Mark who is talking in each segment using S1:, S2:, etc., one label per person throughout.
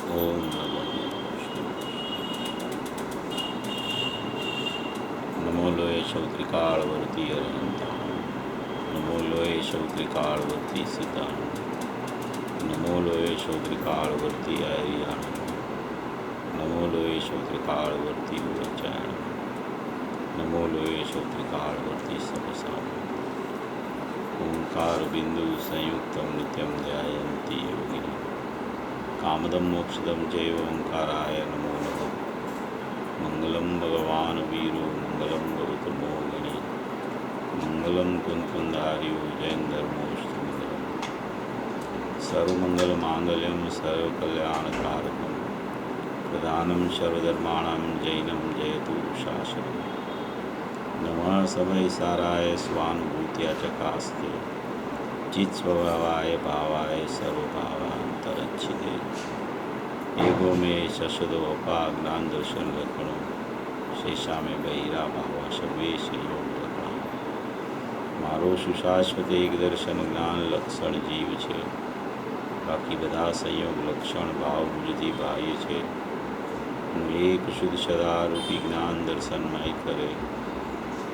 S1: ઓમ નમો નમો લોય શૌત્રિકાળવર્તી અરહંતા નમો લોય શૌત્રિકાળવર્તી સીતા નમો લોય શૌત્રિકાળવર્તી આર્યાણ નમો લોય શૌત્રિકાળવર્તી ઉચ્ચારણ નમો લોય શૌત્રિકાળવર્તી સપસા ઓંકાર બિંદુ સંયુક્તમ નિત્યમ ધ્યાયંતી યોગિની કામદમ મોક્ષદમ જય ઓંકારાય નમો નમઃ મંગલમ ભગવાન વીરો મંગલમ ગૌતમો ગણી મંગલમ કુંકુંધાર્યો જૈન ધર્મોષ્ટમંગલમ સર્વમંગલ માંગલ્યમ સર્વકલ્યાણકારકમ પ્રધાનમ સર્વધર્માણામ જૈનમ જયતુ શાસનમ નમઃ સભય સારાય સ્વાનુભૂત્યા ચકાસ્તે ચિત્ સ્વભાવાય ભાવાય સર્વભાવાંતરચ્છિદે એગો મે શશદો અપા જ્ઞાન દર્શન લખણો શેષા મેં બહિરા ભાવા સર્વે સંયોગ લખણા મારો સુશાશ્વત એક દર્શન જ્ઞાન લક્ષણ જીવ છે, બાકી બધા સંયોગ લક્ષણ ભાવ બુદ્ધિ બાહ્ય છે. હું એક શુદ્ધ સદારૂપી જ્ઞાન દર્શનમય કરે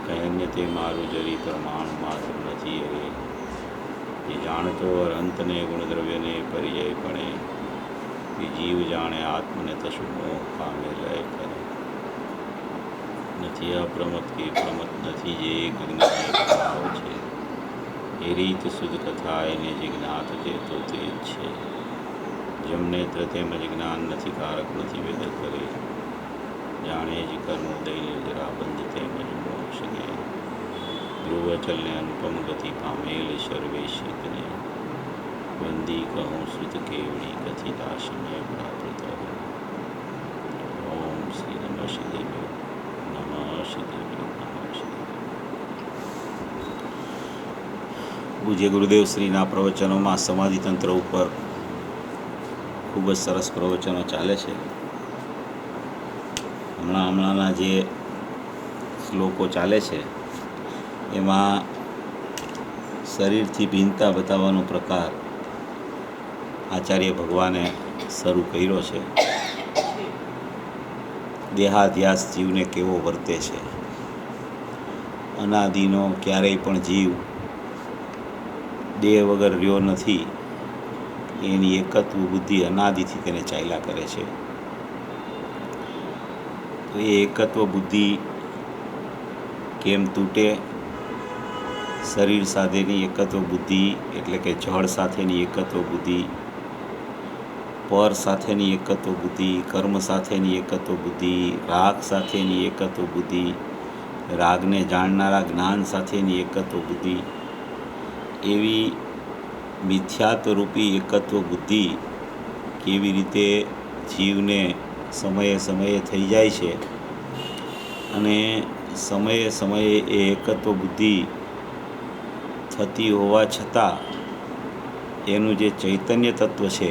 S1: કહેન્ય તે મારું જરી પ્રમાણ માત્ર નથી હવે એ જાણતો અંતને ગુણદ્રવ્યને પર્યાયપણે એ જીવ જાણે આત્મને તશું મોહ પામે લય કરે નથી અપ્રમત કે પ્રમત નથી જે એક જ્ઞાન ભાવ છે એ રીત શુદ્ધ કથા એને જે જ્ઞાત છે તો તે જ છે. જેમ નેત્ર તેમજ જ્ઞાન નથી કારક નથી વેદ કરે જાણે જ કર્મોદય જરા બંધ તેમજ મોક્ષ ને ધ્રુવચલને અનુપમ ગતિ પામેલ સર્વેશિતને વંદી કહું શ્રુત કેવડી કથિતાશમે પ્રાપ્ત ઓમ શ્રી નમઃ શ્રીદેવ્યો નમઃ શ્રીદેવ્યો નમઃ શ્રી. પૂજ્ય ગુરુદેવ શ્રીના પ્રવચનોમાં સમાધિતંત્ર ઉપર ખૂબ જ સરસ પ્રવચનો ચાલે છે. હમણાંના જે શ્લોકો ચાલે છે એમાં શરીરથી ભિન્નતા બતાવવાનો પ્રકાર આચાર્ય ભગવાને શરૂ કર્યો છે. દેહાધ્યાસ જીવને કેવો વર્તે છે. અનાદિનો ક્યારેય પણ જીવ દેહ વગર રહ્યો નથી. એની એકત્વ બુદ્ધિ અનાદિથી તેને ચાલ્યા કરે છે. તો એ એકત્વ બુદ્ધિ કેમ તૂટે? શરીર સાથેની એકત્વ બુદ્ધિ એટલે કે જળ સાથેની એકત્વ બુદ્ધિ, પર સાથેની એકત્વ બુદ્ધિ, કર્મ સાથેની એકત્વ બુદ્ધિ, રાગ સાથેની એકત્વ બુદ્ધિ, રાગને જાણનારા જ્ઞાન સાથેની એકત્વ બુદ્ધિ, એવી મિથ્યાત્વરૂપી એકત્વ બુદ્ધિ કેવી રીતે જીવને સમયે સમયે થઈ જાય છે અને સમયે સમયે એ એકત્વ બુદ્ધિ થતી હોવા છતાં એનું જે ચૈતન્ય તત્વ છે,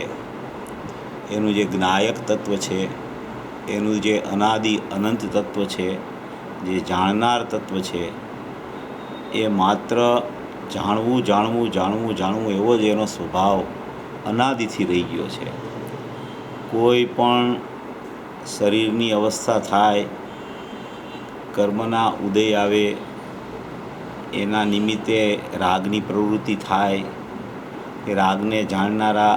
S1: એનું જે જ્ઞાયક તત્વ છે, એનું જે અનાદિ અનંત તત્વ છે, જે જાણનાર તત્વ છે, એ માત્ર જાણવું જાણવું જાણવું જાણવું એવો જ એનો સ્વભાવ અનાદિથી રહી ગયો છે. કોઈ પણ શરીરની અવસ્થા થાય, કર્મના ઉદય આવે, એના નિમિત્તે રાગની પ્રવૃત્તિ થાય, એ રાગને જાણનારા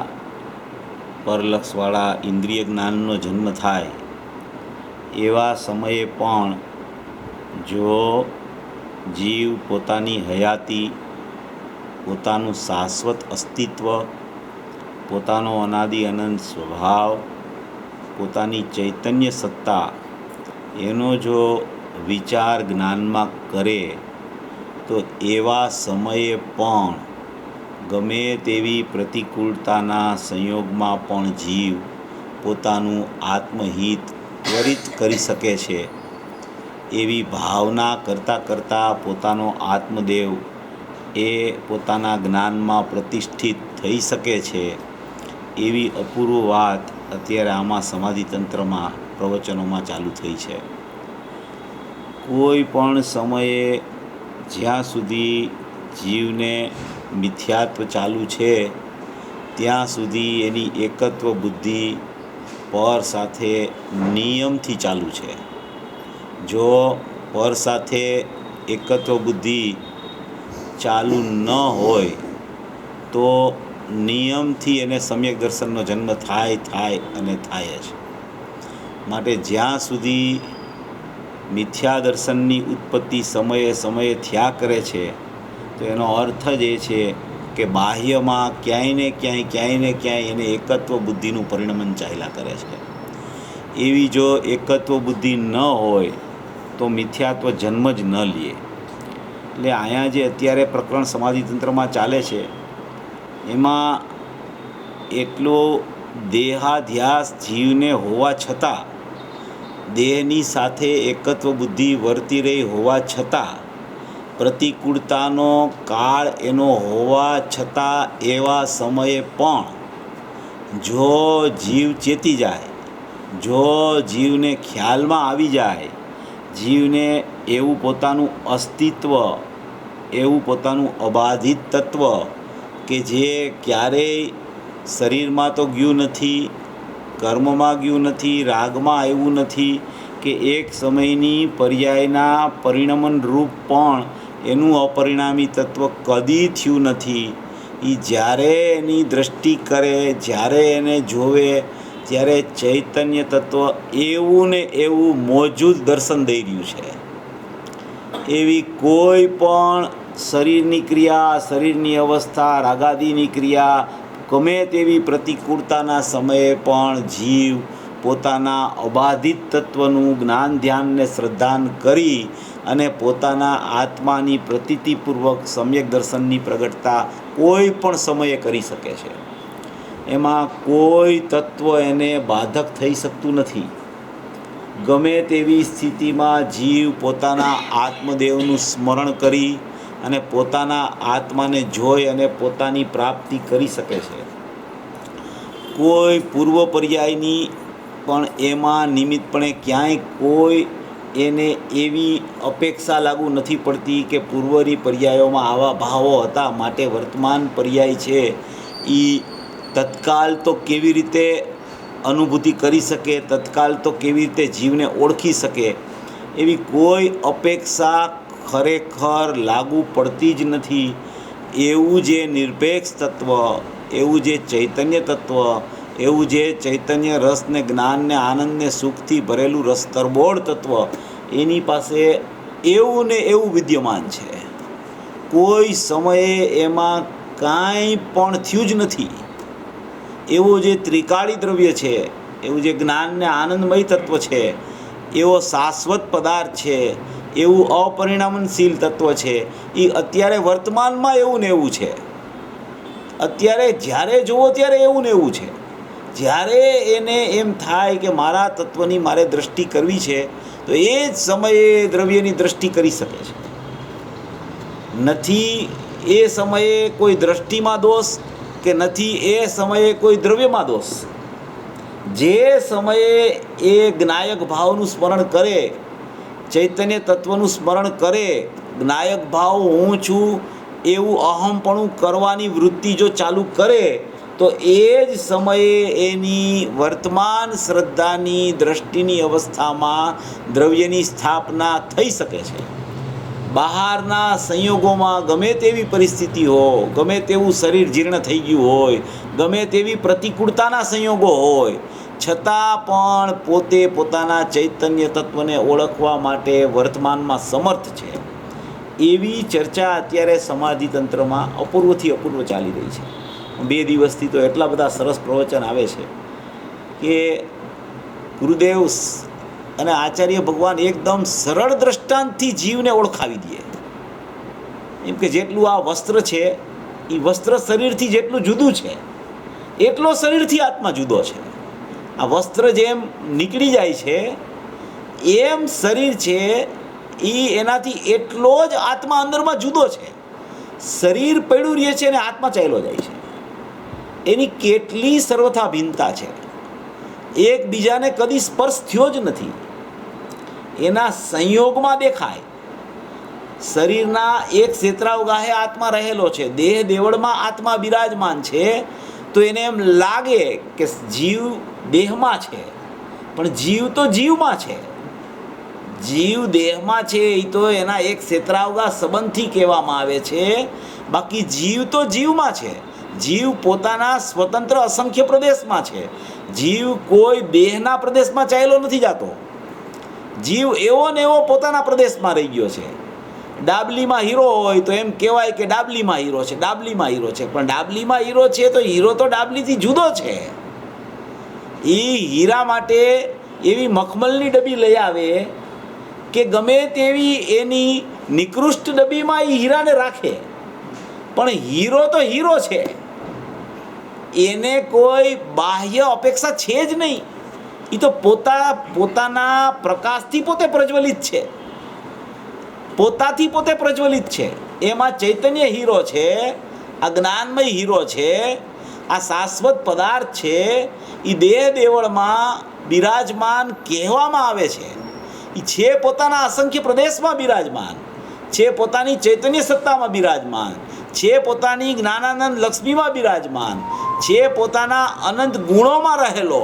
S1: પરલક્ષવાળા ઇન્દ્રિય જ્ઞાનનો જન્મ થાય, એવા સમયે પણ જો જીવ પોતાની હયાતી, પોતાનું શાશ્વત અસ્તિત્વ, પોતાનો અનાદિ અનંત સ્વભાવ, પોતાની ચૈતન્ય સત્તા એનો જો વિચાર જ્ઞાનમાં કરે તો એવા સમયે પણ ગમે તેવી પ્રતિકૂળતાના સંયોગમાં પણ જીવ પોતાનું આત્મહિત ત્વરિત કરી શકે છે. એવી ભાવના કરતાં કરતાં પોતાનો આત્મદેવ એ પોતાના જ્ઞાનમાં પ્રતિષ્ઠિત થઈ શકે છે. એવી અપૂર્વ વાત અત્યારે આમાં સમાધિતંત્રમાં પ્રવચનોમાં ચાલુ થઈ છે. કોઈ પણ સમયે જ્યાં સુધી જીવને મિથ્યાત્વ ચાલુ છે ત્યાં સુધી એની એકત્વ બુદ્ધિ પર સાથે નિયમથી ચાલુ છે. જો પર સાથે એકત્વ બુદ્ધિ ચાલુ ન હોય તો નિયમથી એને સમ્યક દર્શનનો જન્મ થાય જ. માટે જ્યાં સુધી મિથ્યા દર્શનની ઉત્પત્તિ સમયે થયા કરે છે તો એનો અર્થ જ એ છે કે બાહ્યમાં ક્યાંય ને ક્યાંય એને એકત્વ બુદ્ધિનું પરિણમન ચાલ્યા કરે છે. એવી જો એકત્વ બુદ્ધિ ન હોય તો મિથ્યાત્વ જન્મ જ ન લે. એટલે અહીંયા જે અત્યારે પ્રકરણ સમાધિતંત્રમાં ચાલે છે એમાં એટલો દેહાધ્યાસ જીવને હોવા છતાં, દેહની સાથે એકત્વ બુદ્ધિ વર્તી રહી હોવા છતાં, પ્રતિકૂળતાનો કાળ એનો હોવા છતાં એવા સમયે પણ જો જીવ ચેતી જાય, જો જીવને ખ્યાલમાં આવી જાય, જીવને એવું પોતાનું અસ્તિત્વ, એવું પોતાનું અબાધિત તત્વ કે જે ક્યારેય શરીરમાં તો ગયું નથી, કર્મમાં ગયું નથી, રાગમાં આવ્યું નથી, કે એક સમયની પર્યાયના પરિણમન રૂપ પણ એનું અપરિણામી તત્વ કદી થયું નથી. એ જ્યારે એની દૃષ્ટિ કરે, જ્યારે એને જોવે, ત્યારે ચૈતન્ય તત્વ એવું ને એવું મોજૂદ દર્શન દઈ રહ્યું છે. એવી કોઈ પણ શરીરની ક્રિયા, શરીરની અવસ્થા, રાગાદીની ક્રિયા, ગમે તેવી પ્રતિકૂળતાના સમયે પણ જીવ પોતાના અબાધિત તત્વનું જ્ઞાન ધ્યાનને શ્રદ્ધાન કરી અને પોતાના આત્માની પ્રતીતિપૂર્વક સમ્યક દર્શનની પ્રગટતા કોઈ પણ સમયે કરી શકે છે. એમાં કોઈ તત્વ એને બાધક થઈ શકતું નથી. ગમે તેવી સ્થિતિમાં જીવ પોતાના આત્મદેવનું સ્મરણ કરી અને પોતાના આત્માને જોઈ અને પોતાની પ્રાપ્તિ કરી શકે છે. કોઈ પૂર્વ પર્યાયની પણ એમાં નિમિત્તપણે ક્યાંય કોઈ એને એવી અપેક્ષા લાગુ નથી પડતી કે પૂર્વની પર્યાયોમાં આવા ભાવો હતા માટે વર્તમાન પર્યાય છે એ તત્કાલ તો કેવી રીતે અનુભૂતિ કરી શકે, તત્કાલ તો કેવી રીતે જીવને ઓળખી શકે, એવી કોઈ અપેક્ષા ખરેખર લાગુ પડતી જ નથી. એવું જે નિરપેક્ષ તત્વ, એવું જે ચૈતન્ય તત્વ, એવું જે ચૈતન્ય રસને, જ્ઞાનને, આનંદને, સુખથી ભરેલું રસ તરબોળ તત્વ એની પાસે એવું ને એવું વિદ્યમાન છે. કોઈ સમયે એમાં કાંઈ પણ થયું જ નથી. એવું જે ત્રિકાળી દ્રવ્ય છે, એવું જે જ્ઞાનને આનંદમય તત્વ છે, એવો શાશ્વત પદાર્થ છે, એવું અપરિણામનશીલ તત્વ છે, એ અત્યારે વર્તમાનમાં એવું ને એવું છે. અત્યારે જ્યારે જુઓ ત્યારે એવું ને એવું છે. જ્યારે એને એમ થાય કે મારા તત્વની મારે દૃષ્ટિ કરવી છે તો એ જ સમયે દ્રવ્યની દૃષ્ટિ કરી શકે છે. નથી એ સમયે કોઈ દૃષ્ટિમાં દોષ કે નથી એ સમયે કોઈ દ્રવ્યમાં દોષ. જે સમયે એ જ્ઞાયક ભાવનું સ્મરણ કરે, ચૈતન્ય તત્વનું સ્મરણ કરે, જ્ઞાયક ભાવ હું છું એવું અહમપણું કરવાની વૃત્તિ જો ચાલુ કરે તો એ જ સમયે એની વર્તમાન શ્રદ્ધાની દ્રષ્ટિની અવસ્થામાં દ્રવ્યની સ્થાપના થઈ શકે છે. બહારના સંયોગોમાં ગમે તેવી પરિસ્થિતિ હોય, ગમે તેવું શરીર જીર્ણ થઈ ગયું હોય, ગમે તેવી પ્રતિકૂળતાના સંયોગો હોય, છતાં પણ પોતે પોતાના ચૈતન્ય તત્વને ઓળખવા માટે વર્તમાનમાં સમર્થ છે. એવી ચર્ચા અત્યારે સમાધિ તંત્રમાં અપૂર્વથી અપૂર્વ ચાલી રહી છે. 2 દિવસથી તો એટલા બધા સરસ પ્રવચન આવે છે કે ગુરુદેવ અને આચાર્ય ભગવાન એકદમ સરળ દ્રષ્ટાંતથી જીવને ઓળખાવી દે. એમ કે જેટલું આ વસ્ત્ર છે એ વસ્ત્ર શરીરથી જેટલું જુદું છે એટલો શરીરથી આત્મા જુદો છે. આ વસ્ત્ર જેમ નીકળી જાય છે એમ શરીર છે એ એનાથી એટલો જ આત્મા અંદરમાં જુદો છે. શરીર પડ્યું રહે છે અને આત્મા ચાલ્યો જાય છે. એની કેટલી સર્વથા ભિન્નતા છે. એકબીજાને કદી સ્પર્શ થયો જ નથી. એના સંયોગમાં દેખાય. શરીરના એક ક્ષેત્રાવગાહે આત્મા રહેલો છે, દેહ દેવળમાં આત્મા બિરાજમાન છે, તો એને એમ લાગે કે જીવ દેહમાં છે, પણ જીવ તો જીવમાં છે. જીવ દેહમાં છે એ તો એના એક ક્ષેત્રાવગા સંબંધથી કહેવામાં આવે છે. બાકી જીવ તો જીવમાં છે. જીવ પોતાના સ્વતંત્ર અસંખ્ય પ્રદેશમાં છે. જીવ કોઈ દેહના પ્રદેશમાં ચાલ્યો નથી જતો. જીવ એવો ને એવો પોતાના પ્રદેશમાં રહી ગયો છે. ડાબલીમાં હીરો હોય તો એમ કહેવાય કે ડાબલીમાં હીરો છે, ડાબલીમાં હીરો છે. પણ ડાબલીમાં હીરો છે તો હીરો તો ડાબલીથી જુદો છે. એ હીરા માટે એવી મખમલની ડબ્બી લઈ આવે કે ગમે તેવી એની નિકૃષ્ટ ડબ્બીમાં એ હીરાને રાખે, પણ હીરો તો હીરો છે. એને કોઈ બાહ્ય અપેક્ષા છે જ નહીં. એ તો પોતાના પ્રકાશથી પોતે પ્રજ્વલિત છે, પોતાથી પોતે પ્રજ્વલિત છે. એમાં ચૈતન્ય હીરો છે, આ જ્ઞાનમય હીરો છે, આ શાશ્વત પદાર્થ છે. એ દેહ દેવળમાં બિરાજમાન કહેવામાં આવે છે. એ છે પોતાના અસંખ્ય પ્રદેશમાં બિરાજમાન છે, પોતાની ચૈતન્ય સત્તામાં બિરાજમાન છે, પોતાની જ્ઞાનાનંદ લક્ષ્મીમાં બિરાજમાન છે, પોતાના અનંત ગુણોમાં રહેલો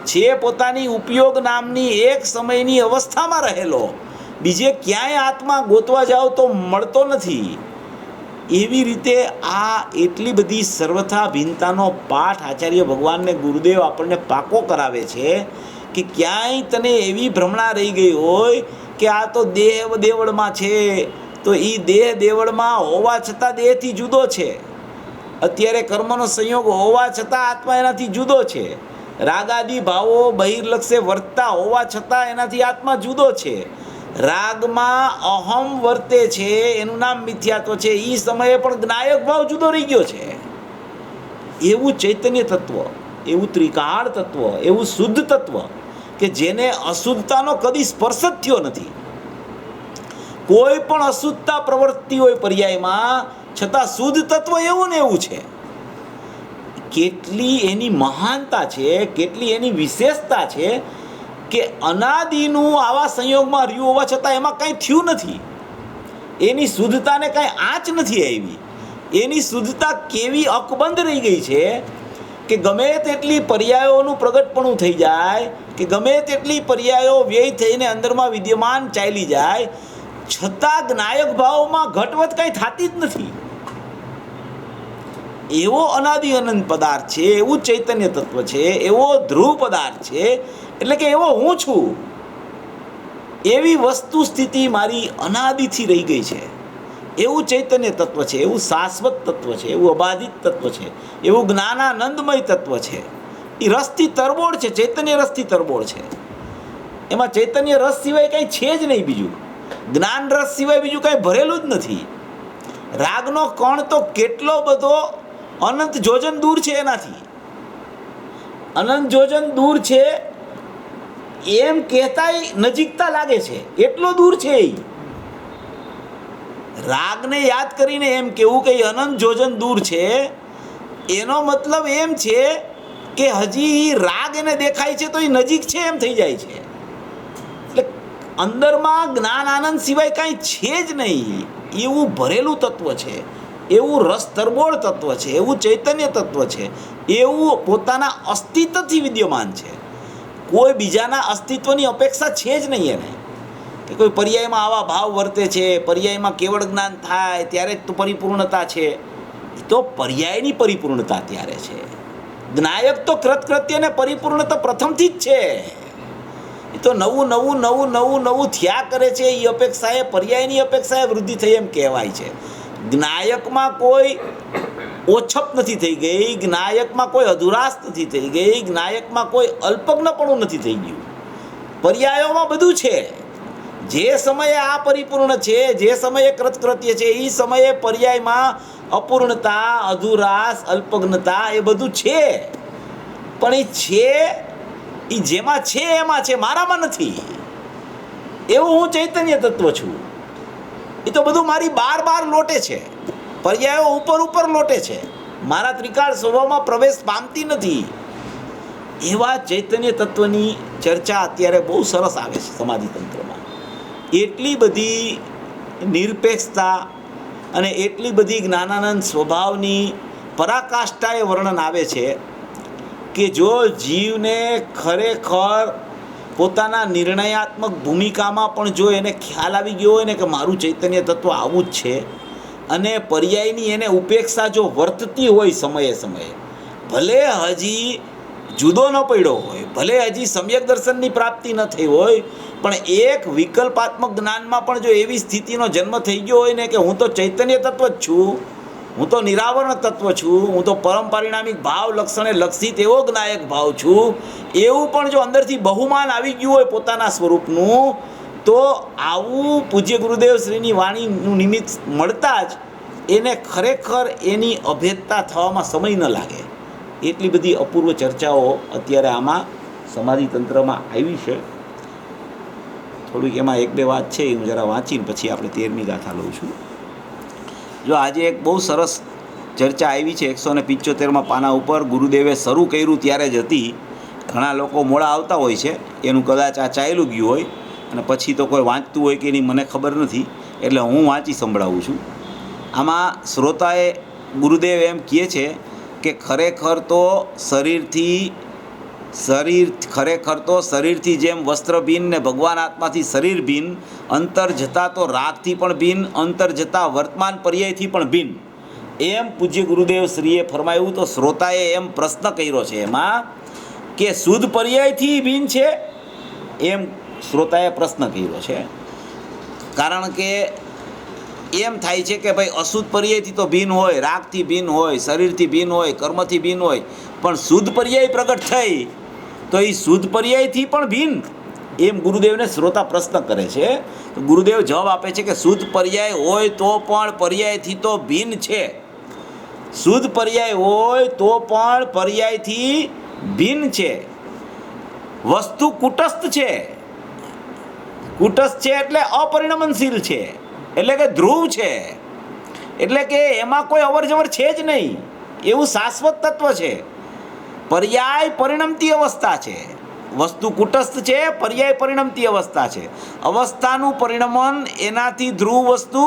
S1: છે, પોતાની ઉપયોગ નામની એક સમયની અવસ્થામાં રહેલો. બીજે ક્યાંય આત્મા ગોતવા જાઓ તો મળતો નથી. એવી રીતે આ એટલી બધી સર્વથા ભિન્નતાનો પાઠ આચાર્ય ભગવાનને ગુરુદેવ આપણને પાકો કરાવે છે કે ક્યાંય તને એવી ભ્રમણા રહી ગઈ હોય કે આ તો દેહ દેવળમાં છે, તો એ દેહ દેવળમાં હોવા છતાં દેહથી જુદો છે. અત્યારે કર્મનો સંયોગ હોવા છતાં આત્મા એનાથી જુદો છે. રાગાદી ભાવો બહિર્લક્ષે વર્તતા હોવા છતાં એનાથી આત્મા જુદો છે. રાગમાં અહમ વર્તે છે, એનું નામ મિથ્યાત્વ છે. એ સમયે પણ જ્ઞાયક ભાવ જુદો રહી ગયો છે. એવું ચૈતન્ય તત્વ, એવું ત્રિકાળ તત્વ, એવું શુદ્ધ તત્વ કે જેને અશુદ્ધતાનો કદી સ્પર્શ જ થયો નથી. કોઈ પણ અશુદ્ધતા પ્રવર્તતી હોય પર્યાયમાં, છતાં શુદ્ધ તત્વ એવું ને એવું છે. કેટલી એની મહાનતા છે, કેટલી એની વિશેષતા છે કે અનાદિનું આવા સંયોગમાં રહ્યું હોવા છતાં એમાં કંઈ થયું નથી. એની શુદ્ધતાને કાંઈ આંચ નથી આવી. એની શુદ્ધતા કેવી અકબંધ રહી ગઈ છે કે ગમે તેટલી પર્યાયોનું પ્રગટપણું થઈ જાય, કે ગમે તેટલી પર્યાયો વ્યય થઈને અંદરમાં વિદ્યમાન ચાલી જાય, છતાં જ્ઞાયક ભાવમાં ઘટવટ કંઈ થતી જ નથી. એવો અનાદિ અનંત પદાર્થ છે, એવું ચૈતન્ય તત્વ છે, એવો ધ્રુવ પદાર્થ છે, એટલે કે એવો હું છું. એવી વસ્તુ સ્થિતિ મારી અનાદિથી રહી ગઈ છે. એવું ચૈતન્ય તત્વ છે, એવું શાશ્વત તત્વ છે, એવું અબાધિત તત્વ છે, એવું જ્ઞાનાનંદમય તત્વ છે. એ રસથી તરબોળ છે, ચૈતન્ય રસથી તરબોળ છે. એમાં ચૈતન્ય રસ સિવાય કંઈ છે જ નહીં. બીજું જ્ઞાન રસ સિવાય બીજું કંઈ ભરેલું જ નથી. રાગનો કણ તો કેટલો બધો અનંત જોજન દૂર છે, એનાથી અનંત જોજન દૂર છે એમ કહેતાય નજીકતા લાગે છે, એટલો દૂર છે. રાગને યાદ કરીને એમ કેવું કે અનંત જોજન દૂર છે, એનો મતલબ એમ છે કે હજી રાગ એને દેખાય છે તો એ નજીક છે એમ થઈ જાય છે. એટલે અંદરમાં જ્ઞાન આનંદ સિવાય કાંઈ છે જ નહીં. એવું ભરેલું તત્વ છે, એવું રસ તરબોળ તત્વ છે, એવું ચૈતન્ય તત્વ છે, એવું પોતાના અસ્તિત્વથી વિદ્યમાન છે. કોઈ બીજાના અસ્તિત્વની અપેક્ષા છે જ નહીં એને, કે કોઈ પર્યાયમાં આવા ભાવ વર્તે છે, પર્યાયમાં કેવળ જ્ઞાન થાય ત્યારે જ તો પરિપૂર્ણતા છે. એ તો પર્યાયની પરિપૂર્ણતા ત્યારે છે. જ્ઞાયક તો કૃતકૃત્યને પરિપૂર્ણતા પ્રથમથી જ છે. એ તો નવું નવું નવું નવું નવું થયા કરે છે. એ અપેક્ષાએ પર્યાયની અપેક્ષાએ વૃદ્ધિ થઈ એમ કહેવાય છે. જ્ઞાયકમાં કોઈ ઓછપ નથી થઈ ગઈ, જ્ઞાયકમાં કોઈ અધુરાશ નથી થઈ ગઈ, જ્ઞાયકમાં કોઈ અલ્પજ્ઞપણું નથી થઈ ગયું. પર્યાયોમાં બધું છે. જે સમયે આ પરિપૂર્ણ છે, જે સમયે કૃતકૃત્ય છે, એ સમયે પર્યાયમાં અપૂર્ણતા, અધુરાશ, અલ્પજ્ઞતા એ બધું છે. પણ એ છે, એ જેમાં છે એમાં છે, મારામાં નથી. એવું હું ચૈતન્ય તત્વ છું. એ તો બધું મારી બાર બાર લોટે છે, પર્યાયો ઉપર ઉપર લોટે છે, મારા ત્રિકાળ સ્વભાવમાં પ્રવેશ પામતી નથી. એવા ચૈતન્ય તત્વની ચર્ચા અત્યારે બહુ સરસ આવે છે સમાધિ તંત્રમાં. એટલી બધી નિરપેક્ષતા અને એટલી બધી જ્ઞાનાનંદ સ્વભાવની પરાકાષ્ઠાએ વર્ણન આવે છે કે જો જીવને ખરેખર પોતાના નિર્ણયાત્મક ભૂમિકામાં પણ જો એને ખ્યાલ આવી ગયો હોય ને કે મારું ચૈતન્ય તત્વ આવું જ છે, અને પર્યાયની એને ઉપેક્ષા જો વર્તતી હોય સમયે સમયે, ભલે હજી જુદો ન પડ્યો હોય, ભલે હજી સમ્યક દર્શનની પ્રાપ્તિ ન થઈ હોય, પણ એક વિકલ્પાત્મક જ્ઞાનમાં પણ જો એવી સ્થિતિનો જન્મ થઈ ગયો હોય ને કે હું તો ચૈતન્ય તત્વ જ છું, હું તો નિરાવરણ તત્વ છું, હું તો પરમ પરિણામિક ભાવ લક્ષણે લક્ષિત એવો જ્ઞાયક ભાવ છું, એવું પણ જો અંદરથી બહુમાન આવી ગયું હોય પોતાના સ્વરૂપનું, તો આવું પૂજ્ય ગુરુદેવ શ્રીની વાણીનું નિમિત્ત મળતા જ એને ખરેખર એની અભેદતા થવામાં સમય ન લાગે. એટલી બધી અપૂર્વ ચર્ચાઓ અત્યારે આમાં સમાધિ તંત્રમાં આવી છે. થોડીક એમાં એક બે વાત છે, હું જરા વાંચીને પછી આપણે 13મી ગાથા લઉં છું. જો આજે એક બહુ સરસ ચર્ચા આવી છે 175માં પાના ઉપર, ગુરુદેવે શરૂ કર્યું ત્યારે જ હતી. ઘણા લોકો મોડા આવતા હોય છે, એનું કદાચ આ ચાલ્યું ગયું હોય અને પછી તો કોઈ વાંચતું હોય કે એની મને ખબર નથી, એટલે હું વાંચી સંભળાવું છું. આમાં શ્રોતાએ ગુરુદેવ એમ કહે છે કે ખરેખર તો શરીરથી જેમ વસ્ત્ર ભિન્ન ને ભગવાન આત્માથી શરીર ભિન્ન, અંતર જતાં તો રાગથી પણ ભિન્ન, અંતર જતાં વર્તમાન પર્યાયથી પણ ભિન્ન, એમ પૂજ્ય ગુરુદેવ શ્રીએ ફરમાયું. તો શ્રોતાએ એમ પ્રશ્ન કર્યો છે એમાં કે શુદ્ધ પર્યાયથી ભિન્ન છે, એમ શ્રોતાએ પ્રશ્ન કર્યો છે. કારણ કે એમ થાય છે કે ભાઈ અશુદ્ધ પર્યાયથી તો ભિન્ન હોય, રાગથી ભિન્ન હોય, શરીરથી ભિન્ન હોય, કર્મથી ભિન્ન હોય, પણ શુદ્ધ પર્યાય પ્રગટ થઈ તો એ શુદ્ધ પર્યાયથી પણ ભિન્ન, એમ ગુરુદેવને શ્રોતા પ્રશ્ન કરે છે. તો ગુરુદેવ જવાબ આપે છે કે શુદ્ધ પર્યાય હોય તો પણ પર્યાયથી તો ભિન્ન છે. શુદ્ધ પર્યાય હોય તો પણ પર્યાયથી ભિન્ન છે. વસ્તુ કુટસ્થ છે. કુટસ્થ છે એટલે અપરિણમનશીલ છે, એટલે કે ધ્રુવ છે, એટલે કે એમાં કોઈ અવર જવર છે જ નહીં, એવું શાશ્વત તત્વ છે. પર્યાય પરિણમતી અવસ્થા છે. વસ્તુ કુટસ્થ છે, પર્યાય પરિણમતી અવસ્થા છે. અવસ્થાનું પરિણમન એનાથી ધ્રુવ વસ્તુ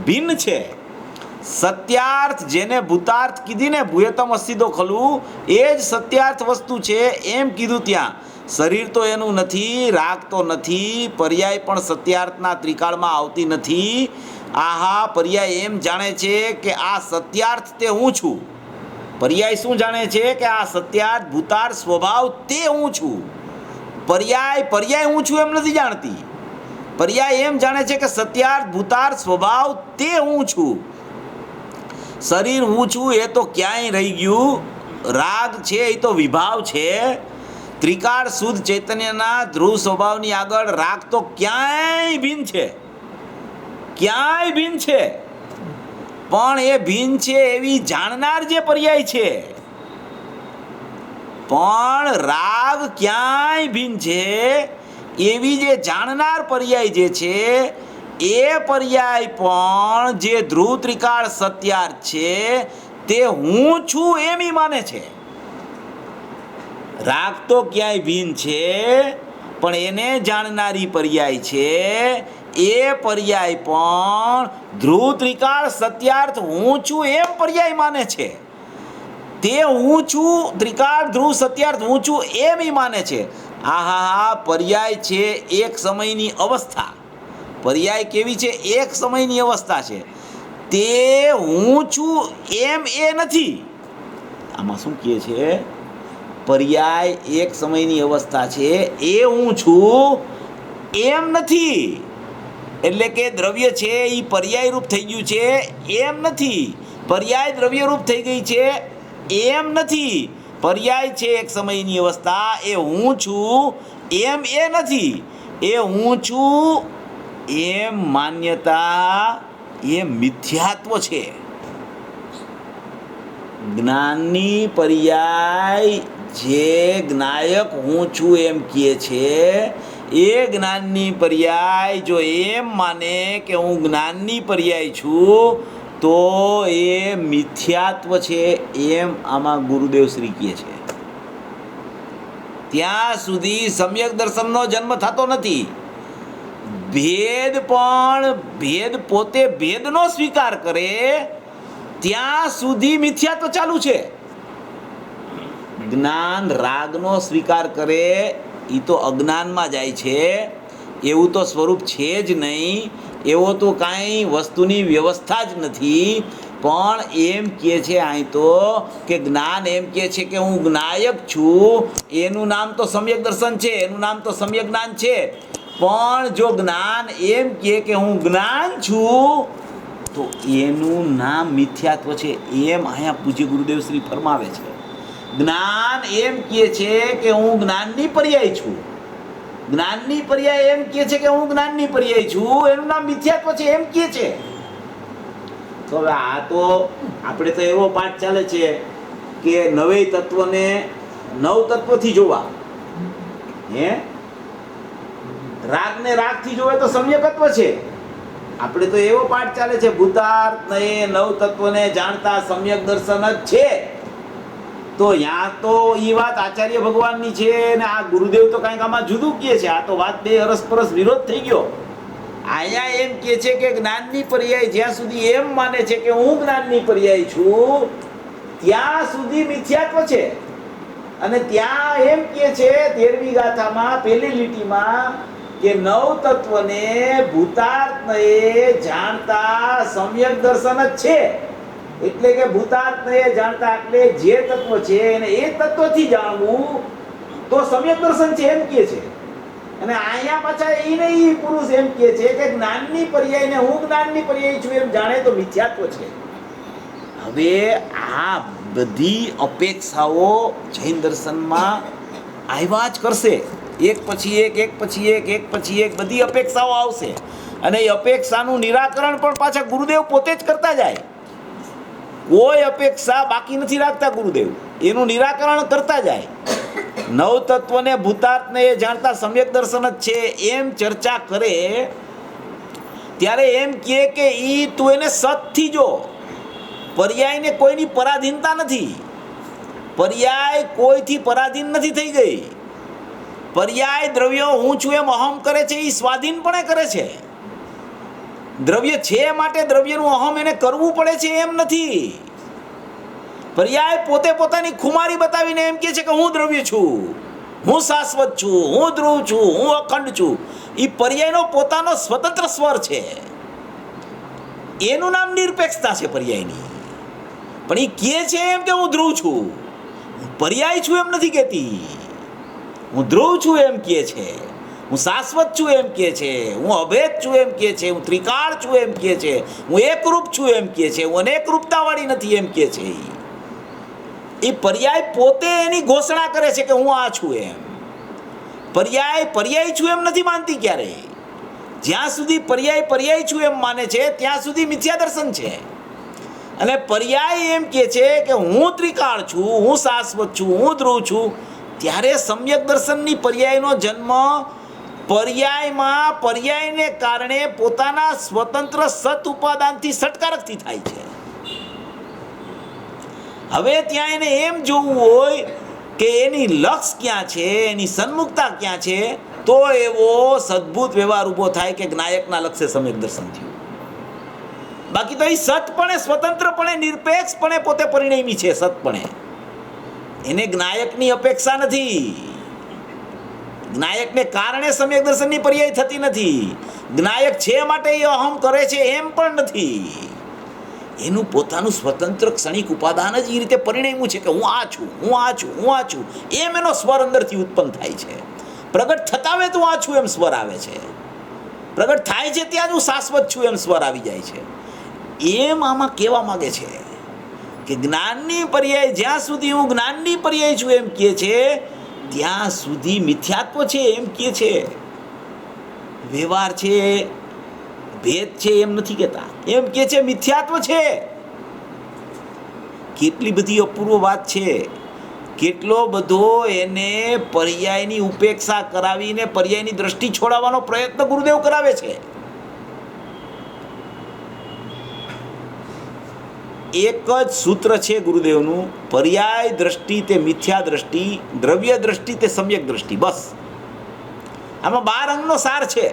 S1: ભિન્ન છે. સત્યાર્થ જેને ભૂતાર્થ કીધી ને, ભૂયતમ અસ્તિત્વ ખલું, એ જ સત્યાર્થ વસ્તુ છે એમ કીધું. ત્યાં શરીર તો એનું નથી, રાગ તો નથી, પર્યાય પણ સત્યાર્થના ત્રિકાળમાં આવતી નથી. આહા, પર્યાય એમ જાણે છે કે આ સત્યાર્થ તે હું છું. પર્યાય શું જાણે છે કે આ સત્યાર્થ ભૂતાર્થ સ્વભાવ તે હું છું. પર્યાય હું છું એમ નથી જાણતી. પર્યાય એમ જાણે છે કે સત્યાર્થ ભૂતાર્થ સ્વભાવ તે હું છું. શરીર હું છું એ તો ક્યાંય રહી ગયું. રાગ છે એ તો વિભાવ છે. ત્રિકાળ શુદ્ધ ચૈતન્યના ધ્રુવ સ્વભાવની આગળ રાગ તો ક્યાંય ભિન્ન છે, ક્યાંય ભિન્ન છે. પણ એ ભિન્ન છે એવી જાણનાર જે પર્યાય છે, પણ રાગ ક્યાંય ભિન્ન છે એવી જે જાણનાર પર્યાય જે છે, એ પર્યાય પણ જે ધ્રુવ ત્રિકાળ સત્યાર્થ છે તે હું છું એમ માને છે. રાગ તો ક્યાંય ભિન્ન છે, પણ એને જાણનારી પર્યાય છે, એ પર્યાય પણ ધ્રુવ ત્રિકાળ સત્યાર્થ હું છું એમ પર્યાય માને છે. તે હું છું, ત્રિકાળ ધ્રુવ સત્યાર્થ હું છું એમ માને છે. આહા, પર્યાય છે એક સમયની અવસ્થા. પર્યાય કેવી છે? એક સમયની અવસ્થા છે. તે હું છું એમ એ નથી. આમાં શું કહે છે? પર્યાય એક સમયની અવસ્થા છે, એ હું છું એમ નથી. એટલે કે દ્રવ્ય છે એ પર્યાય રૂપ થઈ ગયું છે એમ નથી. પર્યાય દ્રવ્ય રૂપ થઈ ગઈ છે એમ નથી. પર્યાય છે એક સમયની અવસ્થા, એ હું છું એમ એ નથી. એ હું છું એમ માન્યતા એ મિથ્યાત્વ છે. જ્ઞાનની પર્યાય જે જ્ઞાયક હું છું એમ કહે છે, એ જ્ઞાનની પર્યાય જો એમ માને કે હું જ્ઞાનની પર્યાય છું, તો એ મિથ્યાત્વ છે એમ આમાં ગુરુદેવ શ્રી કહે છે. ત્યાં સુધી સમ્યક દર્શનનો જન્મ થતો નથી. ભેદ પોતે ભેદનો સ્વીકાર કરે ત્યાં સુધી મિથ્યાત્વ ચાલુ છે. જ્ઞાન રાગનો સ્વીકાર કરે એ તો અજ્ઞાનમાં જાય છે. એવું તો સ્વરૂપ છે જ નહીં, એવો તો કાંઈ વસ્તુની વ્યવસ્થા જ નથી. પણ એમ કહે છે અહીં તો કે જ્ઞાન એમ કહે છે કે હું જ્ઞાયક છું. એનું નામ તો સમ્યક દર્શન છે, એનું નામ તો સમ્યક જ્ઞાન છે. પણ જો જ્ઞાન એમ કહે કે હું જ્ઞાન છું તો એનું નામ મિથ્યાત્વ છે. એમ અહીંયા પૂજ્ય ગુરુદેવ શ્રી ફરમાવે છે. જ્ઞાન એમ કહે છે કે હું જ્ઞાનની પર્યાય છું. જ્ઞાનની પર્યાય એમ કહે છે કે હું જ્ઞાનની પર્યાય છું, એનું નામ મિથ્યાત્વ છે એમ કહે છે. તો હવે આ તો આપણે તો એવો પાઠ ચાલે છે કે નવે તત્વને નવ તત્વથી જોવા, હે રાગને રાગથી જોવે તો સમ્યકત્વ છે. આપણે તો એવો પાઠ ચાલે છે ભૂતાર્થ ને નવ તત્વને જાણતા સમ્યક દર્શન જ છે. તો ત્યાં તો એ વાત આચાર્ય ભગવાનની છે ને આ ગુરુદેવ તો કાંઈક આમાં જુદું કહે છે. આ તો વાત બે અરસપરસ વિરોધ થઈ ગયો. અહીંયા એમ કહે છે કે જ્ઞાનની પર્યાય જ્યાં સુધી એમ માને છે કે હું જ્ઞાનની પર્યાય છું ત્યાં સુધી મિથ્યાત્વ છે. અને ત્યાં એમ કહે છે 13મી ગાથામાં પહેલી લીટીમાં કે નવ તત્વને ભૂતાર્થને જાણતા સમ્યક દર્શન જ છે. એટલે કે ભૂતાર્થને જાણતા એટલે જે તત્વ છે એને એ તત્વથી જાણવું તો સમ્યક દર્શન છે એમ કહે છે. અને અહીંયા પાછા એ નહીં પુરુષ એમ કહે છે કે જ્ઞાનની પર્યાયને હું જ્ઞાનની પર્યાય છું એમ જાણે તો મિથ્યાત્વ છે. હવે આ બધી અપેક્ષાઓ જૈન દર્શનમાં આવ્યા જ કરશે. એક પછી એક પછી એક બધી અપેક્ષાઓ આવશે. અને એ અપેક્ષાનું નિરાકરણ પણ પાછા ગુરુદેવ પોતે જ કરતા જાય. કોઈ અપેક્ષા બાકી નથી રાખતા ગુરુદેવ, એનું નિરાકરણ કરતા જાય. નવ તત્વને ભૂતાર્થને એ જાણતા સમ્યક દર્શન જ છે એમ ચર્ચા કરે ત્યારે એમ કહે કે ઈ તું એને સતથી જો. પર્યાયને કોઈની પરાધીનતા નથી. પર્યાય કોઈથી પરાધીન નથી થઈ ગઈ. પર્યાય દ્રવ્યો હું છું એમ અહમ કરે છે એ સ્વાધીનપણે કરે છે. દ્રવ્ય છે માટે દ્રવ્યનું અહમ એને કરવું પડે છે એમ નથી. પર્યાય પોતે પોતાની ખુમારી બતાવીને એમ કહે છે કે હું દ્રવ્ય છું, હું શાશ્વત છું, હું ધ્રુવ છું, હું અખંડ છું. એ પર્યાયનો પોતાનો સ્વતંત્ર સ્વર છે. એનું નામ નિરપેક્ષતા છે પર્યાયની. પણ એ કહે છે એમ કે હું ધ્રુવ છું, હું પર્યાય છું એમ નથી કહેતી. હું ધ્રુવ છું એમ કહે છે, હું શાશ્વત છું એમ કહે છે, હું અભેદ છું એમ કહે છે, હું ત્રિકાળ છું એમ કહે છે, હું એકરૂપ છું એમ કહે છે, હું અનેકરૂપતાવાળી નથી એમ કહે છે. એ પર્યાય પોતે એની ઘોષણા કરે છે કે હું આ છું એમ. પર્યાય છું એમ નથી માનતી ક્યારેય. જ્યાં સુધી પર્યાય છું એમ માને છે ત્યાં સુધી મિથ્યા દર્શન છે. અને પર્યાય એમ કહે છે કે હું ત્રિકાળ છું, હું શાશ્વત છું, હું ધ્રુવ છું, ત્યારે સમ્યક દર્શનની પર્યાયનો જન્મ પર્યાયમાં પર્યાયને કારણે પોતાના સ્વતંત્ર સત ઉપાદાનથી સટકારકથી થાય છે. હવે ત્યાં એને એમ જોવું હોય કે એની લક્ષ ક્યાં છે, એની સન્મુખતા ક્યાં છે, તો એવો સદભૂત વ્યવહાર ઊભો થાય કે જ્ઞાયકના લક્ષે સમ્યક દર્શન થયું. બાકી તો એ સતપણે સ્વતંત્રપણે નિરપેક્ષપણે પોતે પરિણમી છે. સતપણે એને જ્ઞાયકની અપેક્ષા નથી. જ્ઞાયકને કારણે સમ્યક દર્શનની પર્યાય થતી નથી. જ્ઞાયક છે માટે એ અહમ કરે છે એમ પણ નથી. એનું પોતાનું સ્વતંત્ર ક્ષણિક ઉપાદાન જ એ રીતે પરિણમ્યું છે કે હું આ છું, હું આ છું, હું આ છું એમ એનો સ્વર અંદરથી ઉત્પન્ન થાય છે. પ્રગટ થતા હોય તો હું આ છું એમ સ્વર આવે છે. પ્રગટ થાય છે ત્યાં જ હું શાશ્વત છું એમ સ્વર આવી જાય છે. એમ આમાં કહેવા માંગે છે કે જ્ઞાનની પર્યાય જ્યાં સુધી હું જ્ઞાનની પર્યાય છું એમ કહે છે ત્યાં સુધી મિથ્યાત્વ છે એમ કહે છે. વ્યવહાર છે, ભેદ છે એમ નથી કહેતા. એમ કહે છે મિથ્યાત્વ છે. કેટલી બધી અપૂર્વ વાત છે. કેટલો બધો એને પર્યાયની ઉપેક્ષા કરાવીને પર્યાયની દ્રષ્ટિ છોડાવવાનો પ્રયત્ન ગુરુદેવ કરાવે છે. એક જ સૂત્ર છે ગુરુદેવનું, પર્યાય દ્રષ્ટિ તે મિથ્યા દ્રષ્ટિ, દ્રવ્ય દ્રષ્ટિ તે સમ્યક દ્રષ્ટિ. બસ આમાં 12 અંગનો સાર છે.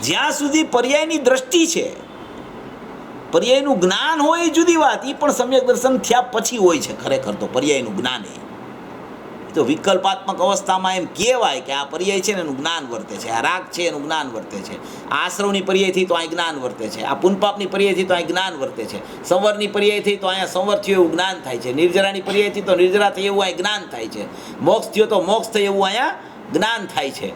S1: જ્યાં સુધી પર્યાયની દ્રષ્ટિ છે પર્યાયનું જ્ઞાન હોય એ જુદી વાત, એ પણ સમ્યક દર્શન થયા પછી હોય છે. ખરેખર તો પર્યાયનું જ્ઞાન એ તો વિકલ્પાત્મક અવસ્થામાં એમ કહેવાય કે આ પર્યાય છે ને એનું જ્ઞાન વર્તે છે, આ રાગ છે એનું જ્ઞાન વર્તે છે, આ આશ્રવની પર્યાયથી તો અહીં જ્ઞાન વર્તે છે, આ પુનપાપની પર્યાયથી તો અહીં જ્ઞાન વર્તે છે, સંવરની પર્યાયથી તો અહીંયા સંવર થયો એવું જ્ઞાન થાય છે, નિર્જરાની પર્યાયથી તો નિર્જરા થઈ એવું અહીં જ્ઞાન થાય છે, મોક્ષ થયો તો મોક્ષ થઈ એવું અહીંયા જ્ઞાન થાય છે.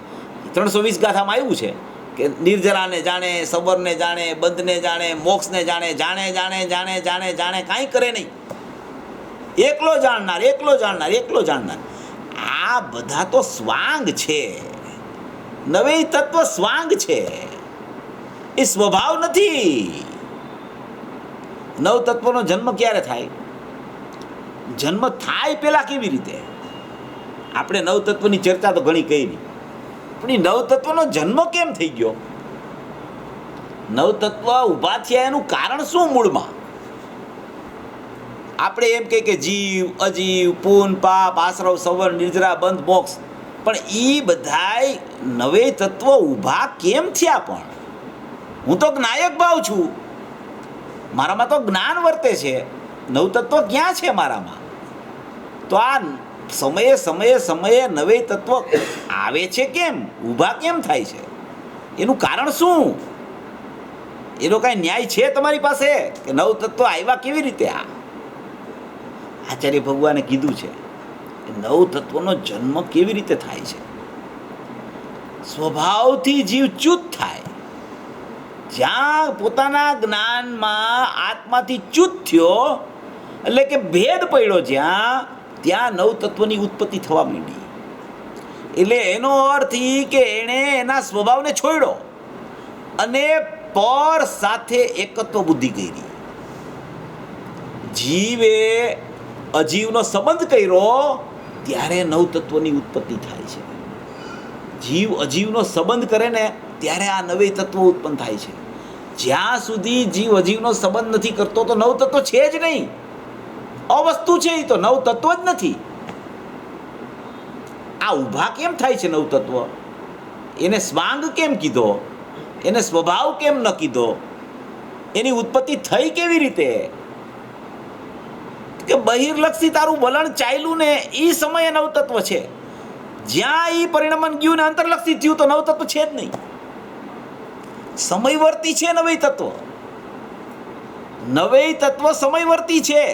S1: 320 ગાથામાં આવ્યું છે કે નિર્જરાને જાણે, સંવરને જાણે, બંધને જાણે, મોક્ષને જાણે, જાણે જાણે જાણે જાણે જાણે કાંઈ કરે નહીં, એકલો જાણનાર, એકલો જાણનાર, એકલો જાણનાર. આ બધા તો સ્વાંગ છે, નવે તત્વ સ્વાંગ છે, એ સ્વભાવ નથી. નવ તત્વનો જન્મ ક્યારે થાય? જન્મ થાય પેલા કેવી રીતે? આપણે નવ તત્વની ચર્ચા તો ઘણી કહી નહીં, પણ એ નવ તત્વનો જન્મ કેમ થઈ ગયો? નવ તત્વ ઊભા થયા એનું કારણ શું મૂળમાં? આપણે એમ કહીએ કે જીવ, અજીવ, પૂન, પાપ, આશ્રવ, સંવર, નિર્જરા, બંધ, મોક્ષ, પણ એ બધાય નવે તત્વ ઊભા કેમ થયા? પણ હું તો જ્ઞાયક ભાવ છું, મારામાં તો જ્ઞાન વર્તે છે, નવ તત્વ ક્યાં છે મારામાં? તો આ સમયે સમયે સમયે નવે તત્વ આવે છે કેમ, ઊભા કેમ થાય છે? એનું કારણ શું? એનો કાંઈ ન્યાય છે તમારી પાસે કે નવ તત્વ આવ્યા કેવી રીતે? આચાર્ય ભગવાને કીધું છે કે નવ તત્વનો જન્મ કેવી રીતે થાય છે? સ્વભાવથી જીવ ચ્યુત થાય, જ્યાં પોતાના જ્ઞાનમાં આત્માથી ચ્યુત થયો એટલે કે ભેદ પડ્યો જ્યાં, ત્યાં નવ તત્વની ઉત્પત્તિ થવા માંડી. એટલે એનો અર્થ એ કે એણે એના સ્વભાવને છોડ્યો અને પર સાથે એકત્વ બુદ્ધિ કરી. જીવે અજીવનો સંબંધ કર્યો ત્યારે નવ તત્વની ઉત્પત્તિ થાય છે. જીવ અજીવનો સંબંધ કરે ને ત્યારે આ નવે તત્વ ઉત્પન્ન થાય છે. જ્યાં સુધી જીવ અજીવનો સંબંધ નથી કરતો તો નવ તત્વ છે જ નહીં, અવસ્તુ છે, એ તો નવ તત્વ જ નથી. આ ઊભા કેમ થાય છે નવ તત્વ? એને સ્વાંગ કેમ કીધો? એને સ્વભાવ કેમ ન કીધો? એની ઉત્પત્તિ થઈ કેવી રીતે? કે બહિર્લક્ષી તારું વલણ ચાલ્યું ને એ સમયે નવતત્વ છે. જ્યાં એ પરિણમન ગયું ને અંતરલક્ષી થયું તો નવતત્વ છે જ નહીં. સમયવર્તી છે નવે તત્વ, નવે તત્વ સમયવર્તી છે.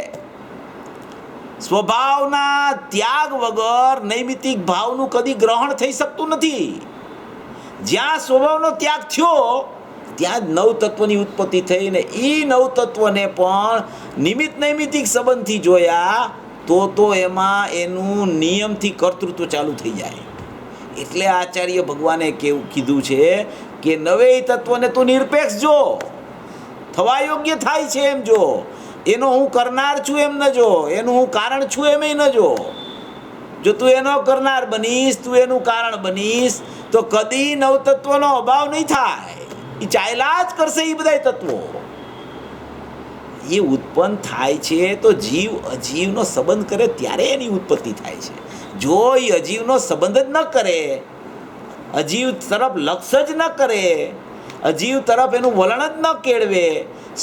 S1: સ્વભાવના ત્યાગ વગર નૈમિતિક ભાવનું કદી ગ્રહણ થઈ શકતું નથી. જ્યાં સ્વભાવનો ત્યાગ થયો ત્યાં જ નવ તત્વની ઉત્પત્તિ થઈ ને એ નવ તત્વને પણ નિમિત્ત નૈમિતિક સંબંધથી જોયા તો એમાં એનું નિયમથી કર્તૃત્વ ચાલુ થઈ જાય. એટલે આચાર્ય ભગવાને કેવું કીધું છે કે નવે તત્વને તું નિરપેક્ષ જો, થવા યોગ્ય થાય છે એમ જો, એનો હું કરનાર છું એમ ન જો, એનું હું કારણ છું એમ ન જો. જો તું એનો કરનાર બનીશ, તું એનું કારણ બનીશ તો કદી નવતત્વનો અભાવ નહીં થાય. એ ચાલ્યા જ કરશે. એ બધા તત્વો એ ઉત્પન્ન થાય છે તો જીવ અજીવનો સંબંધ કરે ત્યારે એની ઉત્પત્તિ થાય છે. જો એ અજીવનો સંબંધ જ ન કરે, અજીવ તરફ લક્ષ જ ન કરે, અજીવ તરફ એનું વલણ જ ન કેળવે,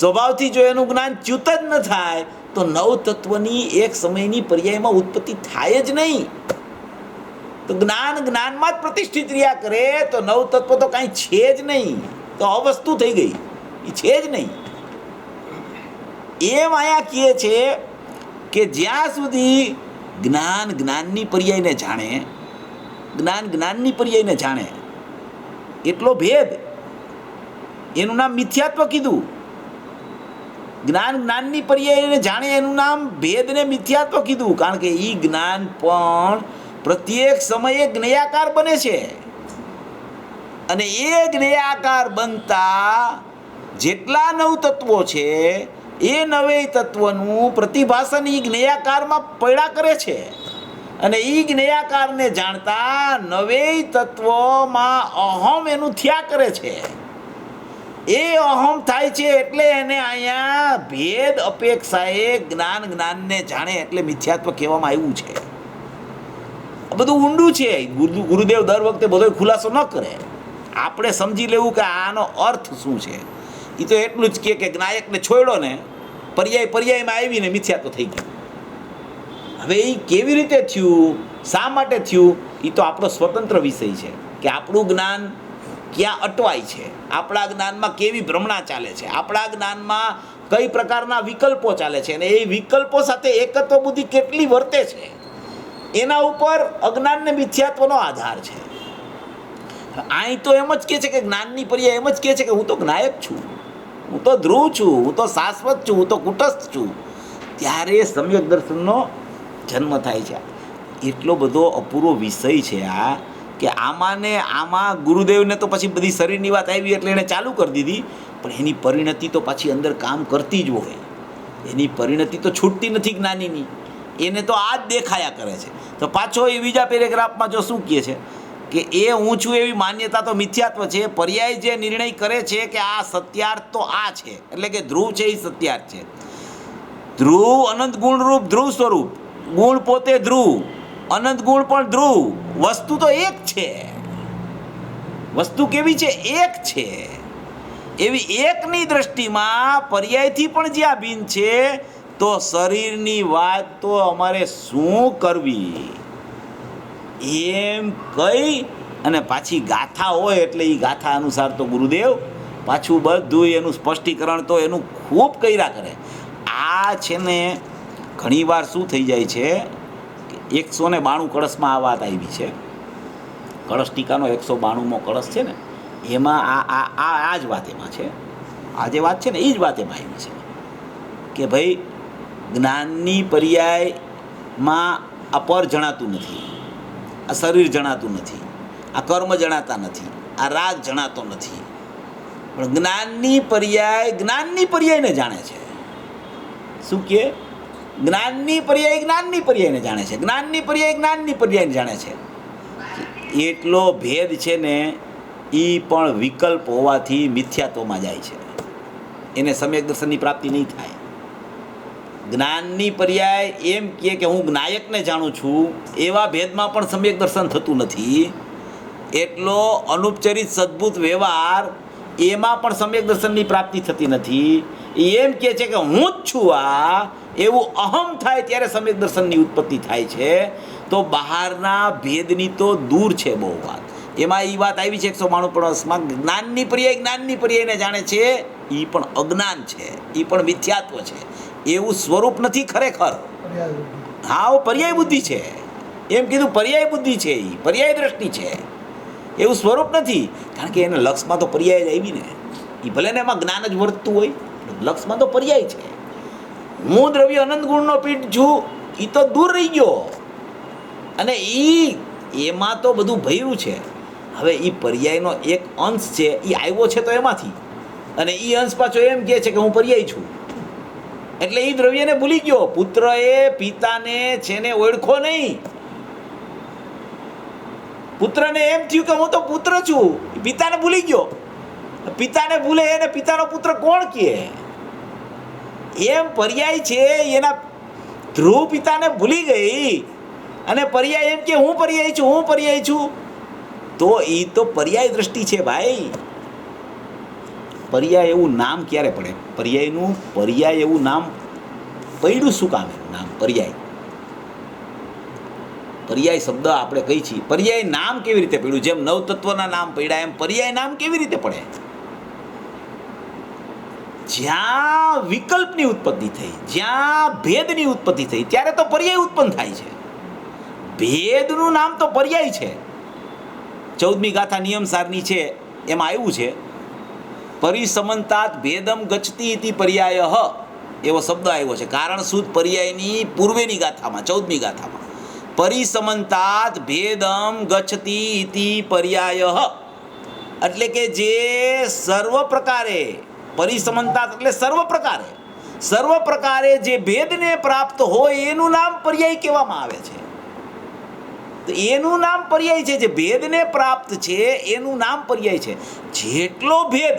S1: સ્વભાવથી જો એનું જ્ઞાન ચ્યુત જ ન થાય તો નવ તત્વની એક સમયની પર્યાયમાં ઉત્પત્તિ થાય જ નહીં. તો જ્ઞાનમાં જ પ્રતિષ્ઠિત રહ્યા કરે તો નવ તત્વ તો કાંઈ છે જ નહીં, તો અવસ્તુ થઈ ગઈ, એ છે જ નહીં. એમ અહીંયા કહે છે કે જ્યાં સુધી જ્ઞાનની પર્યાયને જાણે, જ્ઞાનની પર્યાયને જાણે એટલો ભેદ, એનું નામ મિથ્યાત્વ કીધું. જ્ઞાનની પર્યાયને જાણે એનું નામ ભેદને મિથ્યાત્વ કીધું. કારણ કે એ જ્ઞાન પણ પ્રત્યેક સમયે જ્ઞેયાકાર બને છે અને એ જ્ઞેયાકાર બનતા જેટલા નવ તત્વો છે એ નવે તત્વનું પ્રતિભાસન એ જ્ઞેયાકારમાં પડ્યા કરે છે અને એ જ્ઞેયાકારને જાણતા નવે તત્વમાં અહમ એનું થયા કરે છે. એ અહમ થાય છે એટલે એને અહીંયા ભેદ અપેક્ષાએ જ્ઞાનને જાણે એટલે મિથ્યાત્વ કહેવામાં આવ્યું છે. બધું ઊંડું છે. ગુરુદેવ દર વખતે બધો ખુલાસો ન કરે, આપણે સમજી લેવું કે આનો અર્થ શું છે. એ તો એટલું જ કે જ્ઞાયકને છોડ્યો ને પર્યાયમાં આવીને મિથ્યા તો થઈ ગયું. હવે એ કેવી રીતે થયું, શા માટે થયું, એ તો આપણો સ્વતંત્ર વિષય છે કે આપણું જ્ઞાન ક્યાં અટવાય છે, આપણા જ્ઞાનમાં કેવી ભ્રમણા ચાલે છે, આપણા જ્ઞાનમાં કઈ પ્રકારના વિકલ્પો ચાલે છે, અને એ વિકલ્પો સાથે એકત્વ બુદ્ધિ કેટલી વર્તે છે, એના ઉપર અજ્ઞાન ને મિથ્યાત્વનો આધાર છે. અહીં તો એમ જ કહે છે કે જ્ઞાનની પર્યાય એમ જ કહે છે કે હું તો જ્ઞાયક છું, હું તો ધ્રુવ છું, હું તો શાશ્વત છું, હું તો કુટસ્થ છું. ત્યારે સમ્યક દર્શનનો જન્મ થાય છે. એટલો બધો અપૂર્વ વિષય છે આ કે આમાં ગુરુદેવને તો પછી બધી શરીરની વાત આવી એટલે એણે ચાલુ કરી દીધી, પણ એની પરિણતિ તો પાછી અંદર કામ કરતી જ હોય. એની પરિણતિ તો છૂટતી નથી જ્ઞાનીની, એને તો આ જ દેખાયા કરે છે. તો પાછો એ બીજા પેરેગ્રાફમાં જો શું કહે છે કે એ હું છું એવી માન્યતા તો મિથ્યાત્વ છે. પર્યાય જે નિર્ણય કરે છે કે આ સત્યાર્થ તો આ છે, એટલે કે ધ્રુવ છે એ સત્યાર્થ છે. ધ્રુવ અનંત ગુણરૂપ ધ્રુવ સ્વરૂપ, ગુણ પોતે ધ્રુવ, અનંત ગુણ પણ ધ્રુવ, વસ્તુ તો એક છે. વસ્તુ કેવી છે? એક છે. એવી એકની દ્રષ્ટિમાં પર્યાયથી પણ જ્યાં ભિન્ન છે, તો શરીરની વાત તો અમારે શું કરવી એમ કહી અને પાછી ગાથા હોય એટલે એ ગાથા અનુસાર તો ગુરુદેવ પાછું બધું એનું સ્પષ્ટીકરણ તો એનું ખૂબ કર્યા કરે. આ છે ને ઘણીવાર શું થઈ જાય છે કે 192 કળશમાં આ વાત આવી છે. કળશ ટીકાનો 192મો કળશ છે ને, એમાં આ જ વાત એમાં છે. આ જે વાત છે ને એ જ વાત એમાં આવી છે કે ભાઈ જ્ઞાનની પર્યાયમાં આ પર જણાતું નથી, આ શરીર જણાતું નથી, આ કર્મ જણાતા નથી, આ રાગ જણાતો નથી, પણ જ્ઞાનની પર્યાયને જાણે છે. શું કે જ્ઞાનની પર્યાયને જાણે છે, જ્ઞાનની પર્યાયને જાણે છે. એટલો ભેદ છે ને એ પણ વિકલ્પ હોવાથી મિથ્યાત્વમાં જાય છે, એને સમ્યક દર્શનની પ્રાપ્તિ નહીં થાય. જ્ઞાનની પર્યાય એમ કહે કે હું જ્ઞાયકને જાણું છું, એવા ભેદમાં પણ સમ્યક દર્શન થતું નથી. એટલો અનુપચરિત સદ્ભુત વ્યવહાર એમાં પણ સમ્યક દર્શનની પ્રાપ્તિ થતી નથી. એમ કહે છે કે હું જ છું આ, એવું અહમ થાય ત્યારે સમ્યક દર્શનની ઉત્પત્તિ થાય છે. તો બહારના ભેદની તો દૂર છે બહુ વાત. એમાં એ વાત આવી છે 192 જ્ઞાનની પર્યાયને જાણે છે, એ પણ અજ્ઞાન છે, એ પણ મિથ્યાત્વ છે, એવું સ્વરૂપ નથી ખરેખર. હા, પર્યાય બુદ્ધિ છે, એમ કીધું પર્યાય બુદ્ધિ છે, એ પર્યાય દ્રષ્ટિ છે, એવું સ્વરૂપ નથી. કારણ કે એને લક્ષમાં તો પર્યાય જ આવી ને, એ ભલે ને એમાં જ્ઞાન જ વર્તતું હોય, લક્ષમાં તો પર્યાય છે. હું દ્રવ્ય અનંત ગુણનો પીઠ છું, એ તો દૂર રહી ગયો, અને એમાં તો બધું ભર્યું છે. હવે એ પર્યાયનો એક અંશ છે, એ આવ્યો છે તો એમાંથી, અને એ અંશ પાછો એમ કહે છે કે હું પર્યાય છું, એટલે એ દ્રવ્યને ભૂલી ગયો. પુત્રએ પિતાને છે ને ઓળખો નહીં. પુત્રને એમ થયું કે હું તો પુત્ર છું, પિતાને ભૂલી ગયો. પિતાને ભૂલે એને પિતાનો પુત્ર કોણ કહે? એમ પર્યાય છે એના ધ્રુવ પિતાને ભૂલી ગઈ, અને પર્યાય એમ કે હું પર્યાય છું. તો એ તો પર્યાય દ્રષ્ટિ છે ભાઈ. પર્યાય એવું નામ ક્યારે પડે? પર્યાય એવું નામ પડ્યું શું કામ? નામ પર્યાય શબ્દ આપણે કહી છીએ, પર્યાય નામ કેવી રીતે પડ્યું? જેમ નવતત્વના નામ પડ્યા એમ પર્યાય નામ કેવી રીતે પડે? જ્યાં વિકલ્પની ઉત્પત્તિ થઈ, જ્યાં ભેદની ઉત્પત્તિ થઈ, ત્યારે તો પર્યાય ઉત્પન્ન થાય છે. ભેદનું નામ તો પર્યાય છે. 14મી ગાથા નિયમસારની છે, એમાં આવ્યું છે પરિસમંતાત ભેદમ ગચ્છતિ ઇતિ પર્યાયઃ, એવો શબ્દ આવ્યો છે. કારણ શુદ્ધ પર્યાયની પૂર્વેની ગાથામાં 14મી ગાથામાં પરિસમંતાત ભેદમ ગચ્છતિ ઇતિ પર્યાયઃ, એટલે કે જે સર્વ પ્રકારે, પરિસમંતાત એટલે સર્વ પ્રકારે જે ભેદને પ્રાપ્ત હોય એનું નામ પર્યાય કહેવામાં આવે છે. તો એનું નામ પર્યાય છે, જે ભેદને પ્રાપ્ત છે એનું નામ પર્યાય છે. જેટલો ભેદ,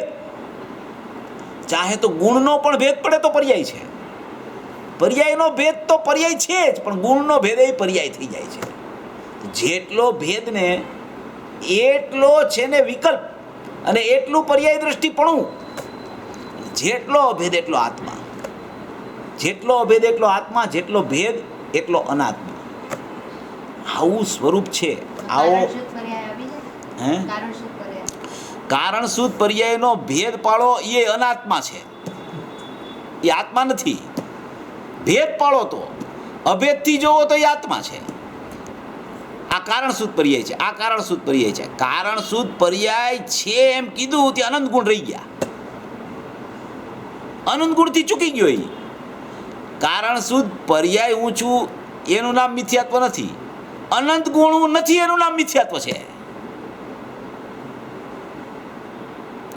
S1: ચાહે તો ગુણનો પણ ભેદ પડે તો પર્યાય છે, પર્યાયનો ભેદ તો પર્યાય છે જ, પણ ગુણનો ભેદ એ પર્યાય થઈ જાય છે. જેટલો ભેદ ને એટલો છે ને વિકલ્પ, અને એટલું પર્યાય દ્રષ્ટિપણું.
S2: જેટલો અભેદ એટલો આત્મા, જેટલો અભેદ એટલો આત્મા, જેટલો ભેદ એટલો અનાત્મા. આવું સ્વરૂપ છે. આવો હે કારણ શુદ્ધ પર્યાયનો ભેદ પાડો એ અનાત્મા છે, એ આત્મા નથી. ભેદ પાડો તો અભેદથી જોવો તો એ આત્મા છે. આ કારણ શુદ્ધ પર્યાય છે, આ કારણ શુદ્ધ પર્યાય છે. કારણ શુદ્ધ પર્યાય છે એમ કીધું તે અનંત ગુણ રહી ગયા, અનંત ગુણથી ચૂકી ગયો. એ કારણ શુદ્ધ પર્યાય હું છું એનું નામ મિથ્યાત્વ નથી, અનંત ગુણ હું નથી એનું નામ મિથ્યાત્વ છે.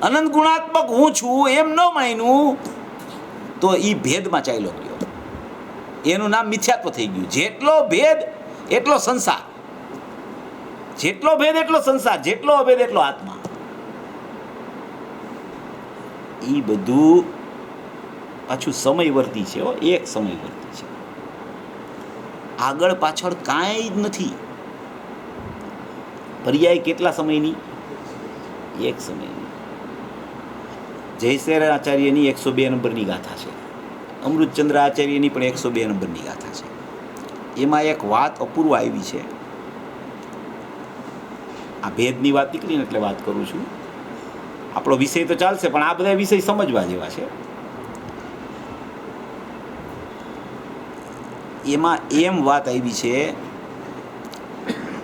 S2: અનંત ગુણાત્મક હું છું એમ ન માન્યું તો એ ભેદમાં ચાલ્યો ગયો, એનું નામ મિથ્યાત્વ થઈ ગયું. જેટલો ભેદ એટલો સંસાર, જેટલો ભેદ એટલો સંસાર, જેટલો અભેદ એટલો આત્મા. એ બધું પાછું સમયવર્તી છે. એક સમયવર્તી છે, આગળ પાછળ કાંઈ જ નથી. પર્યાય કેટલા સમયની? એક સમયની. જયસેર આચાર્યની 102 નંબરની ગાથા છે, અમૃતચંદ્ર આચાર્યની પણ 102 નંબરની ગાથા છે. એમાં એક વાત અપૂર્વ આવી છે. આ ભેદની વાત નીકળીને એટલે વાત કરું છું. આપણો વિષય તો ચાલશે પણ આ બધા વિષય સમજવા જેવા છે. એમાં એમ વાત આવી છે,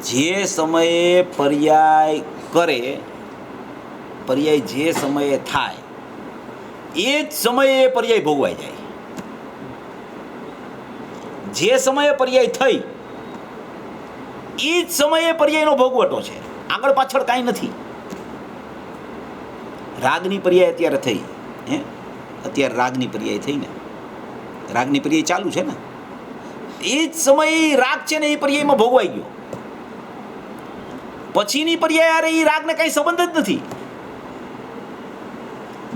S2: જે સમયે પર્યાય કરે, પર્યાય જે સમયે થાય એ જ સમયે પર્યાય ભોગવાઈ જાય. જે સમયે પર્યાય થઈ એ જ સમયે પર્યાયનો ભોગવટો છે, આગળ પાછળ કાંઈ નથી. રાગની પર્યાય અત્યારે થઈ, હે અત્યારે રાગની પર્યાય થઈ ને, રાગની પર્યાય ચાલુ છે ને, એ જ સમયે રાગ છે ને એ પર્યાયમાં ભોગવાઈ ગયો. પછીની પર્યાય અરે એ રાગને કાંઈ સંબંધ જ નથી.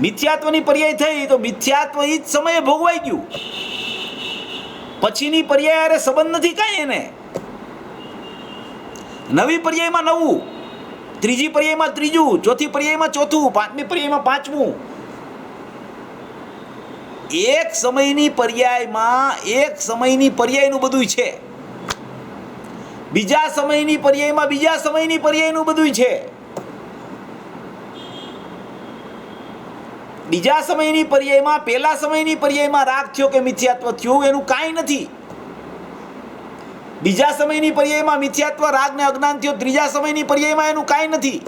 S2: મિથ્યાત્વની પર્યાય થઈ તો મિથ્યાત્વ એ જ સમયે ભોગવાઈ ગયું. પછીની પર્યાય અરે સંબંધ નથી કાંઈ એને. નવી પર્યાયમાં નવું, ત્રીજી પર્યાયમાં ત્રીજું, ચોથી પર્યાયમાં ચોથું, પાંચમી પર્યાયમાં પાંચમું. એક સમયની પર્યાયમાં એક સમયની પર્યાયનું બધું છે, બીજા સમયની પર્યાયમાં બીજા સમયની પર્યાયનું બધું છે. બીજા સમયની પર્યાયમાં પહેલા સમયની પર્યાયમાં રાગ થયો કે મિથ્યાત્વ થયું એનું કાંઈ નથી. બીજા સમયની પર્યાયમાં મિથ્યાત્વ રાગ ને અજ્ઞાન થયો, ત્રીજા સમયની પર્યાયમાં એનું કાંઈ નથી.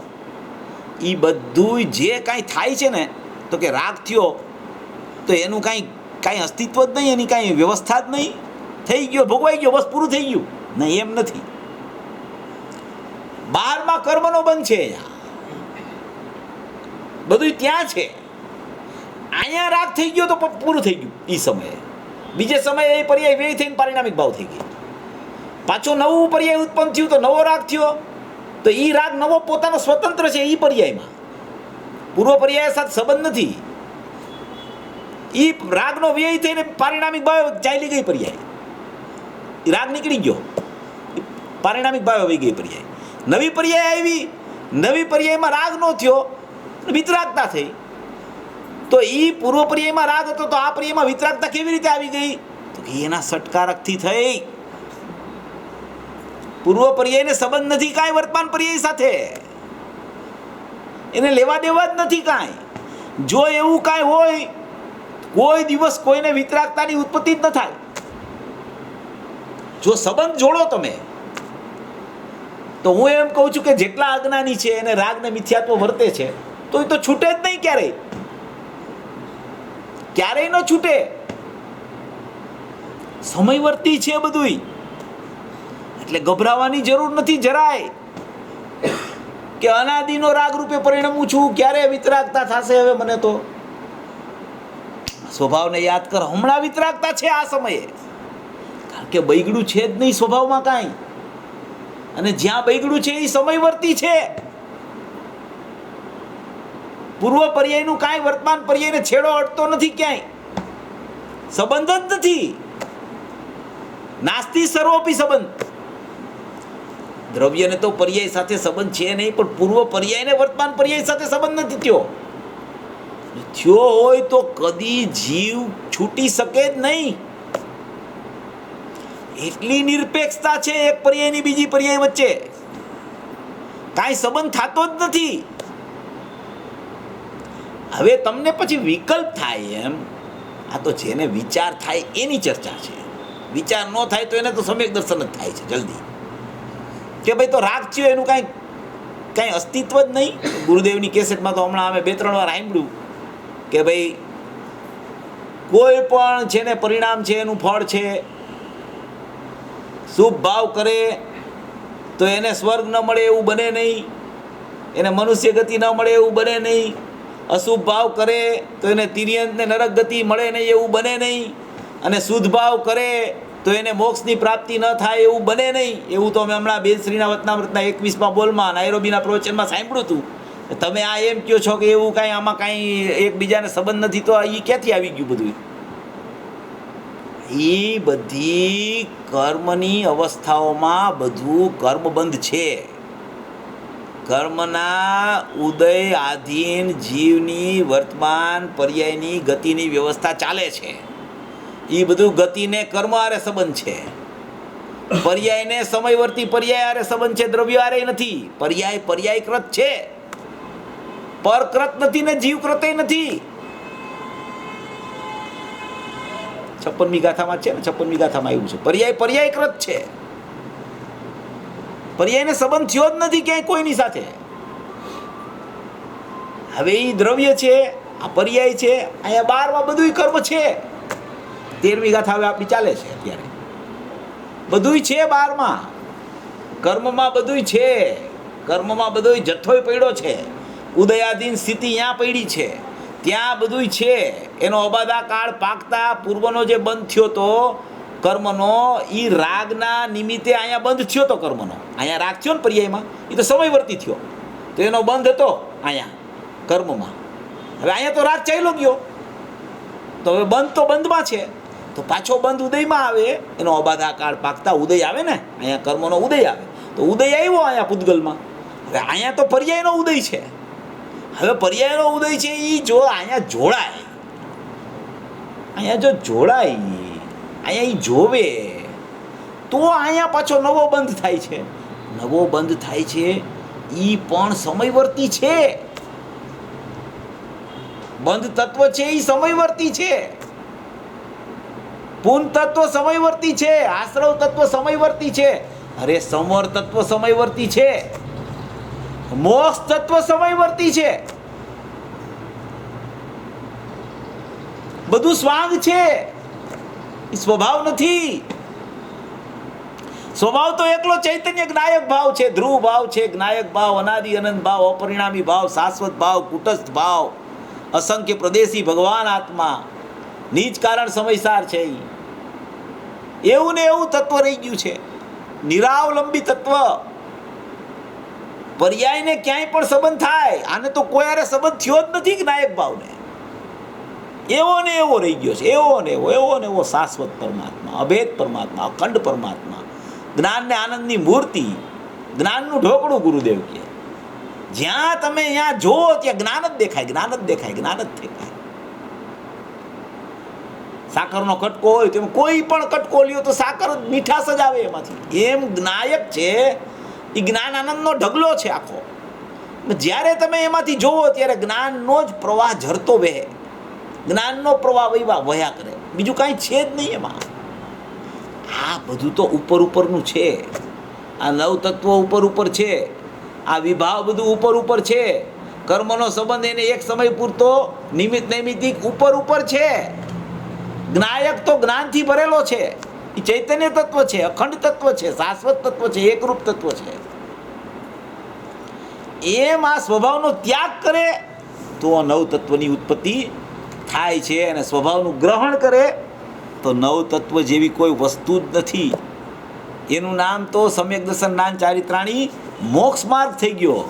S2: એ બધું જે કાંઈ થાય છે ને, તો કે રાગ થયો તો એનું કાંઈ અસ્તિત્વ જ નહીં, એની કાંઈ વ્યવસ્થા જ નહીં. થઈ ગયો, ભોગવાઈ ગયો, બસ પૂરું થઈ ગયું. નહીં, એમ નથી. બહારમાં કર્મનો બંધ છે, બધું ત્યાં છે. અહીંયા રાગ થઈ ગયો તો પૂરું થઈ ગયું. એ સમયે બીજે સમયે એ પર્યાય વ્યય થઈને પારિણામિક ભાવ થઈ ગઈ. પાછો નવું પર્યાય ઉત્પન્ન થયું તો નવો રાગ થયો, તો એ રાગ નવો પોતાનો સ્વતંત્ર છે. એ પર્યાયમાં પૂર્વ પર્યાય સાથે સંબંધ નથી. એ રાગનો વ્યય થઈને પારિણામિક ભાવ ચાલી ગઈ પર્યાય, રાગ નીકળી ગયો, પારિણામિક ભાવ આવી ગઈ પર્યાય. નવી પર્યાય આવી, નવી પર્યાયમાં રાગ નો થયો, વિતરાગતા થઈ. તો એ પૂર્વ પર્યાયમાં રાગ હતો તો આ પર્યાયમાં વિતરાગતા કેવી રીતે આવી ગઈ? તો એના સટકારકથી થઈ. પૂર્વ પર્યાયને સંબંધ નથી કાંઈ વર્તમાન પર્યાય સાથે, એને લેવા દેવા જ નથી કાંઈ. જો એવું કાંઈ હોય, કોઈ દિવસ કોઈને વિતરાગતાની ઉત્પત્તિ જ ન થાય. જો સંબંધ જોડો તમે, તો હું એમ કહું છું કે જેટલા અજ્ઞાની છે એને રાગ ને મિથ્યાત્વ વર્તે છે તો એ તો છૂટે જ નહીં ક્યારેય, ક્યારેય ન છૂટે. સમયવર્તી છે બધું, એટલે ગભરાવાની જરૂર નથી જરાય કે અનાદિનો રાગ રૂપે પરિણમું છું, ક્યારે વિતરાગતા થશે. હવે મને તો સ્વભાવને યાદ કર, હમણાં વિતરાગતા છે આ સમયે, કારણ કે બૈગડું છે જ નહીં સ્વભાવમાં કાંઈ. અને જ્યાં બૈગડું છે એ સમયવર્તી છે. પૂર્વ પર્યાયનું કાંઈ વર્તમાન પર્યાયને છેડો અડતો નથી, ક્યાંય સંબંધ જ નથી. નાસ્તિ સર્વોપી સંબંધ. દ્રવ્યને તો પર્યાય સાથે સંબંધ છે નહીં, પણ પૂર્વ પર્યાયને વર્તમાન પર્યાય સાથે સંબંધ નથી થયો. થયો હોય તો કદી જીવ છૂટી શકે જ નહીં. એટલી નિરપેક્ષતા છે એક પર્યાયની બીજી પર્યાય વચ્ચે, કાંઈ સંબંધ થતો જ નથી. હવે તમને પછી વિકલ્પ થાય એમ, આ તો જેને વિચાર થાય એની ચર્ચા છે. વિચાર ન થાય તો એને તો સમ્યક દર્શન જ થાય છે જલ્દી, કે ભાઈ તો રાગ થયો એનું કાંઈ અસ્તિત્વ જ નહીં. ગુરુદેવની કેસેટમાં તો હમણાં અમે 2-3 વાર સાંભળ્યું કે ભાઈ કોઈ પણ છે ને પરિણામ છે એનું ફળ છે. શુભ ભાવ કરે તો એને સ્વર્ગ ન મળે એવું બને નહીં, એને મનુષ્ય ગતિ ન મળે એવું બને નહીં. અશુભ ભાવ કરે તો એને તિર્યંત ને નરક ગતિ મળે નહીં એવું બને નહીં. અને શુદ્ધ ભાવ કરે તો એને મોક્ષની પ્રાપ્તિ ન થાય એવું બને નહીં. એવું તો અમે હમણાં બેનશ્રીના વતનામૃતના 21મા બોલમાં નાયરોબીના પ્રવચનમાં સાંભળ્યું હતું. તમે આ એમ કહો છો કે એવું કાંઈ આમાં કાંઈ એકબીજાને સંબંધ નથી, તો એ ક્યાંથી આવી ગયું બધું? એ બધી કર્મની અવસ્થાઓમાં બધું કર્મબંધ છે. કર્મના ઉદય આધીન જીવની વર્તમાન પર્યાયની ગતિની વ્યવસ્થા ચાલે છે. એ બધું ગતિને કર્મ આરે સંબંધ છે. પર્યાયને સમયવર્તી પર્યાય આરે સંબંધ છે, દ્રવ્ય આરે નથી. પર્યાય પર્યાયકૃત છે, પરકૃત નથી ને જીવકૃત નથી. 56મી ગાથામાં છે ને, 56મી ગાથામાં આવ્યું છે પર્યાય પર્યાયકૃત છે. પર્યાયને સંબંધ થયો જ નથી ક્યાંય કોઈની સાથે. હવે એ દ્રવ્ય છે, આ પર્યાય છે, અહીંયા 12માં બધું કર્મ છે. 13મી ગાથા હવે આપણી ચાલે છે અત્યારે. બધું છે 12માં, કર્મમાં બધું છે. કર્મમાં બધો જથ્થોય પડ્યો છે. ઉદયાધીન સ્થિતિ ત્યાં પડી છે, ત્યાં બધું છે. એનો અબાધા કાળ પાકતા પૂર્વનો જે બંધ થયો તો કર્મનો, એ રાગના નિમિત્તે અહીંયા બંધ થયો તો કર્મનો. અહીંયા રાગ થયો ને પર્યાયમાં, એ તો સમયવર્તી થયો, તો એનો બંધ હતો અહીંયા કર્મમાં. હવે અહીંયા તો રાગ ચાલ્યો ગયો, તો હવે બંધ તો બંધમાં છે, તો પાછો બંધ ઉદયમાં આવે. એનો અબાધા કાળ પાકતા ઉદય આવે ને, અહીંયા કર્મનો ઉદય આવે, તો ઉદય આવ્યો અહીંયા પૂતગલમાં. હવે અહીંયા તો પર્યાયનો ઉદય છે. હવે પર્યાયનો ઉદય છે એ જો અહીંયા જોડાય, અહીંયા જો જોડાય, અહીંયા એ જોવે, તો અહીંયા પાછો નવો બંધ થાય છે. નવો બંધ થાય છે એ પણ સમયવર્તી છે. બંધ તત્વ છે એ સમયવર્તી છે. પૂર્ણ તત્વ સમયવર્તી છે. આશ્રવ તત્વ સમયવર્તી છે. અરે સમર તત્વ સમયવર્તી છે. મોક્ષ તત્વ સમયવર્તી છે. બધું સ્વાંગ છે, સ્વભાવ નથી. સ્વભાવ તો એકલો ચૈતન્ય જ્ઞાયક ભાવ છે, ધ્રુવ ભાવ છે, જ્ઞાયક ભાવ, અનાદિ અનંત ભાવ, અપરિણામી ભાવ, શાશ્વત ભાવ, કુટસ્થ ભાવ, અસંખ્ય પ્રદેશી ભગવાન આત્મા, નીચ કારણ સમયસાર છે. એવું ને એવું તત્વ રહી ગયું છે, નિરાવલંબી તત્વ. પર્યાયને ક્યાંય પણ સંબંધ થાય, આને તો કોઈ હારે સંબંધ થયો જ નથી જ્ઞાયક ભાવને. એવો ને એવો રહી ગયો છે, એવો ને એવો શાશ્વત પરમાત્મા, અભેદ પરમાત્મા, અખંડ પરમાત્મા, જ્ઞાન ને આનંદની મૂર્તિ, જ્ઞાનનું ઢોકળું ગુરુદેવ કહે. જ્યાં તમે ત્યાં જો ત્યાં જ્ઞાન જ દેખાય, જ્ઞાન જ દેખાય, જ્ઞાન જ દેખાય. સાકરનો કટકો હોય તો કોઈ પણ કટકો લ્યો તો સાકર મીઠાશ જ આવે એમાંથી. એમ જ્ઞાયક છે, એ જ્ઞાન આનંદનો ઢગલો છે આખો. જ્યારે તમે એમાંથી જોવો ત્યારે જ્ઞાનનો જ પ્રવાહ ઝરતો વહે, જ્ઞાનનો પ્રવાહ વહ્યા કરે, બીજું કાંઈ છે જ નહીં એમાં. આ બધું તો ઉપર ઉપરનું છે. આ નવ તત્વો ઉપર છે. આ વિભાવ બધું ઉપર છે. કર્મનો સંબંધ એને એક સમય પૂરતો નિમિત્ત નૈમિત્તિક ઉપર છે. જ્ઞાયક તો જ્ઞાનથી ભરેલો છે. એ ચૈતન્ય તત્વ છે, અખંડ તત્વ છે, શાશ્વત તત્વ છે, એકરૂપ તત્વ છે. એમ આ સ્વભાવનો ત્યાગ કરે તો નવ તત્વની ઉત્પત્તિ થાય છે. અને સ્વભાવનું ગ્રહણ કરે તો નવ તત્વ જેવી કોઈ વસ્તુ જ નથી. એનું નામ તો સમ્યક દર્શન જ્ઞાન ચારિત્રાણી મોક્ષ માર્ગ થઈ ગયો.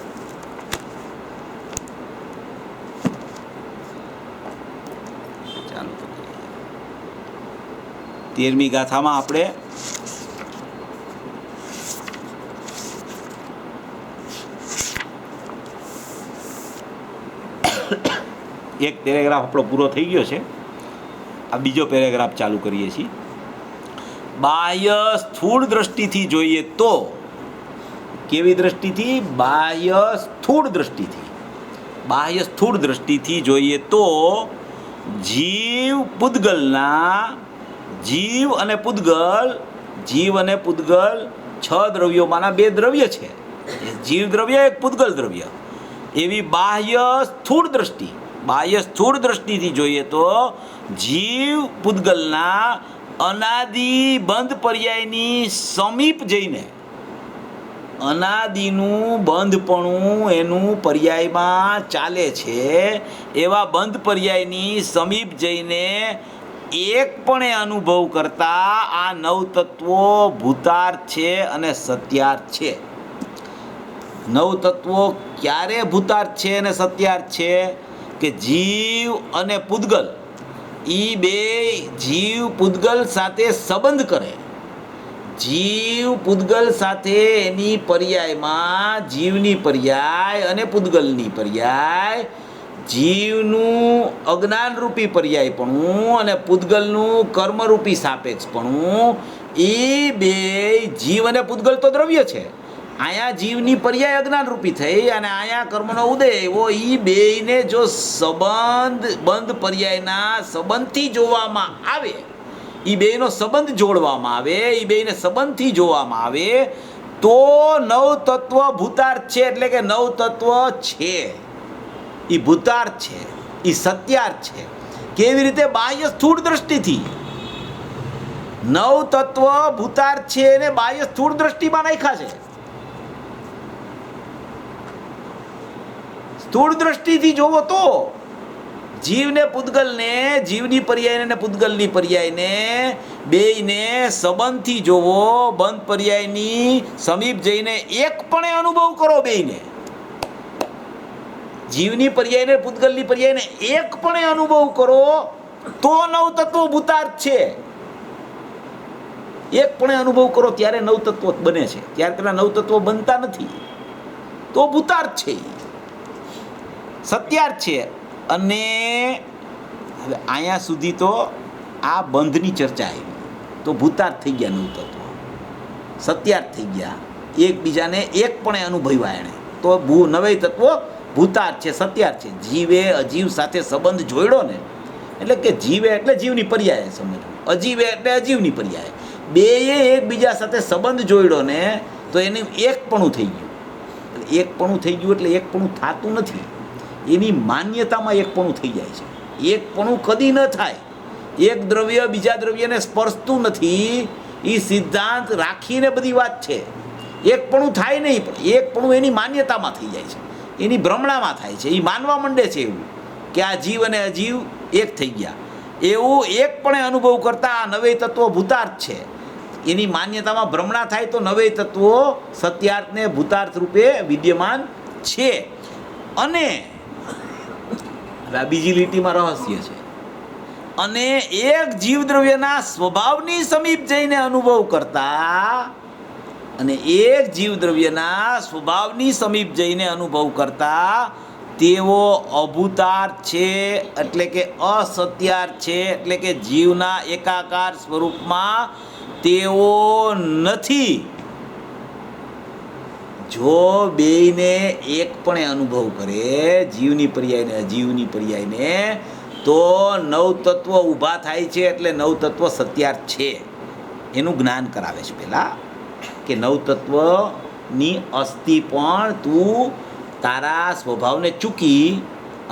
S2: ચાલો તો 13મી ગાથામાં આપણે
S1: એક પેરેગ્રાફ આપણો પૂરો થઈ ગયો છે. આ બીજો પેરેગ્રાફ ચાલુ કરીએ છીએ. બાહ્ય સ્થૂળ દ્રષ્ટિથી જોઈએ તો, કેવી દ્રષ્ટિથી? બાહ્ય સ્થૂળ દ્રષ્ટિથી. બાહ્ય સ્થૂળ દ્રષ્ટિથી જોઈએ તો જીવ અને પૂદગલ 6 દ્રવ્યોમાંના 2 દ્રવ્ય છે. જીવ દ્રવ્ય, એક પૂદગલ દ્રવ્ય. એવી બાહ્ય સ્થૂળ દ્રષ્ટિથી જોઈએ તો જીવ પૂદગલના અનાદિ બંધ પર્યાયની સમીપ જઈને, અનાદિનું બંધપણું એનું પર્યાયમાં ચાલે છે, એવા બંધ પર્યાયની સમીપ જઈને એકપણે અનુભવ કરતા આ 9 તત્વો ભૂતાર્થ છે અને સત્યાર્થ છે. 9 તત્વો ક્યારે ભૂતાર્થ છે અને સત્યાર્થ છે? કે જીવ અને પૂદગલ, એ બે જીવ પૂદગલ સાથે સંબંધ કરે. જીવ પૂદગલ સાથે એની પર્યાયમાં, જીવની પર્યાય અને પૂદગલની પર્યાય, જીવનું અજ્ઞાનરૂપી પર્યાયપણું અને પૂદગલનું કર્મરૂપી સાપેક્ષપણું, એ બે જીવ અને પૂદગલ તો દ્રવ્ય છે. અહીંયા જીવની પર્યાય અજ્ઞાનરૂપી થઈ અને અહીંયા કર્મનો ઉદય એવો, એ બેયને જો બંધ પર્યાયના સંબંધથી જોવામાં આવે, એ બેયનો સંબંધ જોડવામાં આવે, એ બેયને સંબંધથી જોવામાં આવે તો 9 તત્વ ભૂતાર્થ છે. એટલે કે 9 તત્વ છે, એ ભૂતાર્થ છે, એ સત્યાર્થ છે. કેવી રીતે? બાહ્ય સ્થૂળ દ્રષ્ટિથી 9 તત્વ ભૂતાર્થ છે એને બાહ્ય સ્થૂળ દ્રષ્ટિમાં નાખ્યા છે. સ્થૂળ દ્રષ્ટિથી જોવો તો જીવને પૂદગલને, જીવની પર્યાયને અને પૂદગલની પર્યાયને બેયને સંબંધથી જોવો, બંધ પર્યાયની સમીપ જઈને એકપણે અનુભવ કરો. બેયને, જીવની પર્યાયને પૂદગલની પર્યાયને એકપણે અનુભવ કરો તો 9 તત્વો ભૂતાર્થ છે. એકપણે અનુભવ કરો ત્યારે 9 તત્વો બને છે, ત્યારે પેલા 9 તત્વો બનતા નથી. તો ભૂતાર્થ છે, સત્યાર્થ છે. અને હવે અહીંયા સુધી તો આ બંધની ચર્ચા આવી, તો ભૂતાર્થ થઈ ગયા 9 તત્વો, સત્યાર્થ થઈ ગયા, એકબીજાને એકપણે અનુભવ્યા એણે, તો 9 તત્વો ભૂતાર્થ છે, સત્યાર્થ છે. જીવે અજીવ સાથે સંબંધ જોડ્યો ને, એટલે કે જીવે એટલે જીવની પર્યાય સમજવું, અજીવે એટલે અજીવની પર્યાય, બેએ એકબીજા સાથે સંબંધ જોડ્યો ને તો એનું એકપણું થઈ ગયું. એકપણું થઈ ગયું એટલે એકપણું થતું નથી, એની માન્યતામાં એકપણું થઈ જાય છે. એકપણું કદી ન થાય. એક દ્રવ્ય બીજા દ્રવ્યને સ્પર્શતું નથી, એ સિદ્ધાંત રાખીને બધી વાત છે. એકપણું થાય નહીં, પણ એકપણું એની માન્યતામાં થઈ જાય છે, એની ભ્રમણામાં થાય છે. એ માનવા માંડે છે એવું કે આ જીવ અને અજીવ એક થઈ ગયા. એવું એકપણે અનુભવ કરતા આ 9 તત્વો ભૂતાર્થ છે. એની માન્યતામાં ભ્રમણા થાય તો 9 તત્વો સત્યાર્થને ભૂતાર્થ રૂપે વિદ્યમાન છે. અને આ બીજી લીટીમાં રહસ્ય છે. અને એક જીવદ્રવ્યના સ્વભાવની સમીપ જઈને અનુભવ કરતા, અને એક જીવદ્રવ્યના સ્વભાવની સમીપ જઈને અનુભવ કરતા તેઓ અભૂતાર્થ છે, એટલે કે અસત્યાર્થ છે. એટલે કે જીવના એકાકાર સ્વરૂપમાં તેઓ નથી. જો બેયને એકપણે અનુભવ કરે, જીવની પર્યાયને અજીવની પર્યાયને, તો 9 તત્વ ઊભા થાય છે. એટલે 9 તત્વ સત્યાર્થ છે એનું જ્ઞાન કરાવે છે પહેલાં, કે 9 તત્વની અસ્થિ પણ તું તારા સ્વભાવને ચૂકી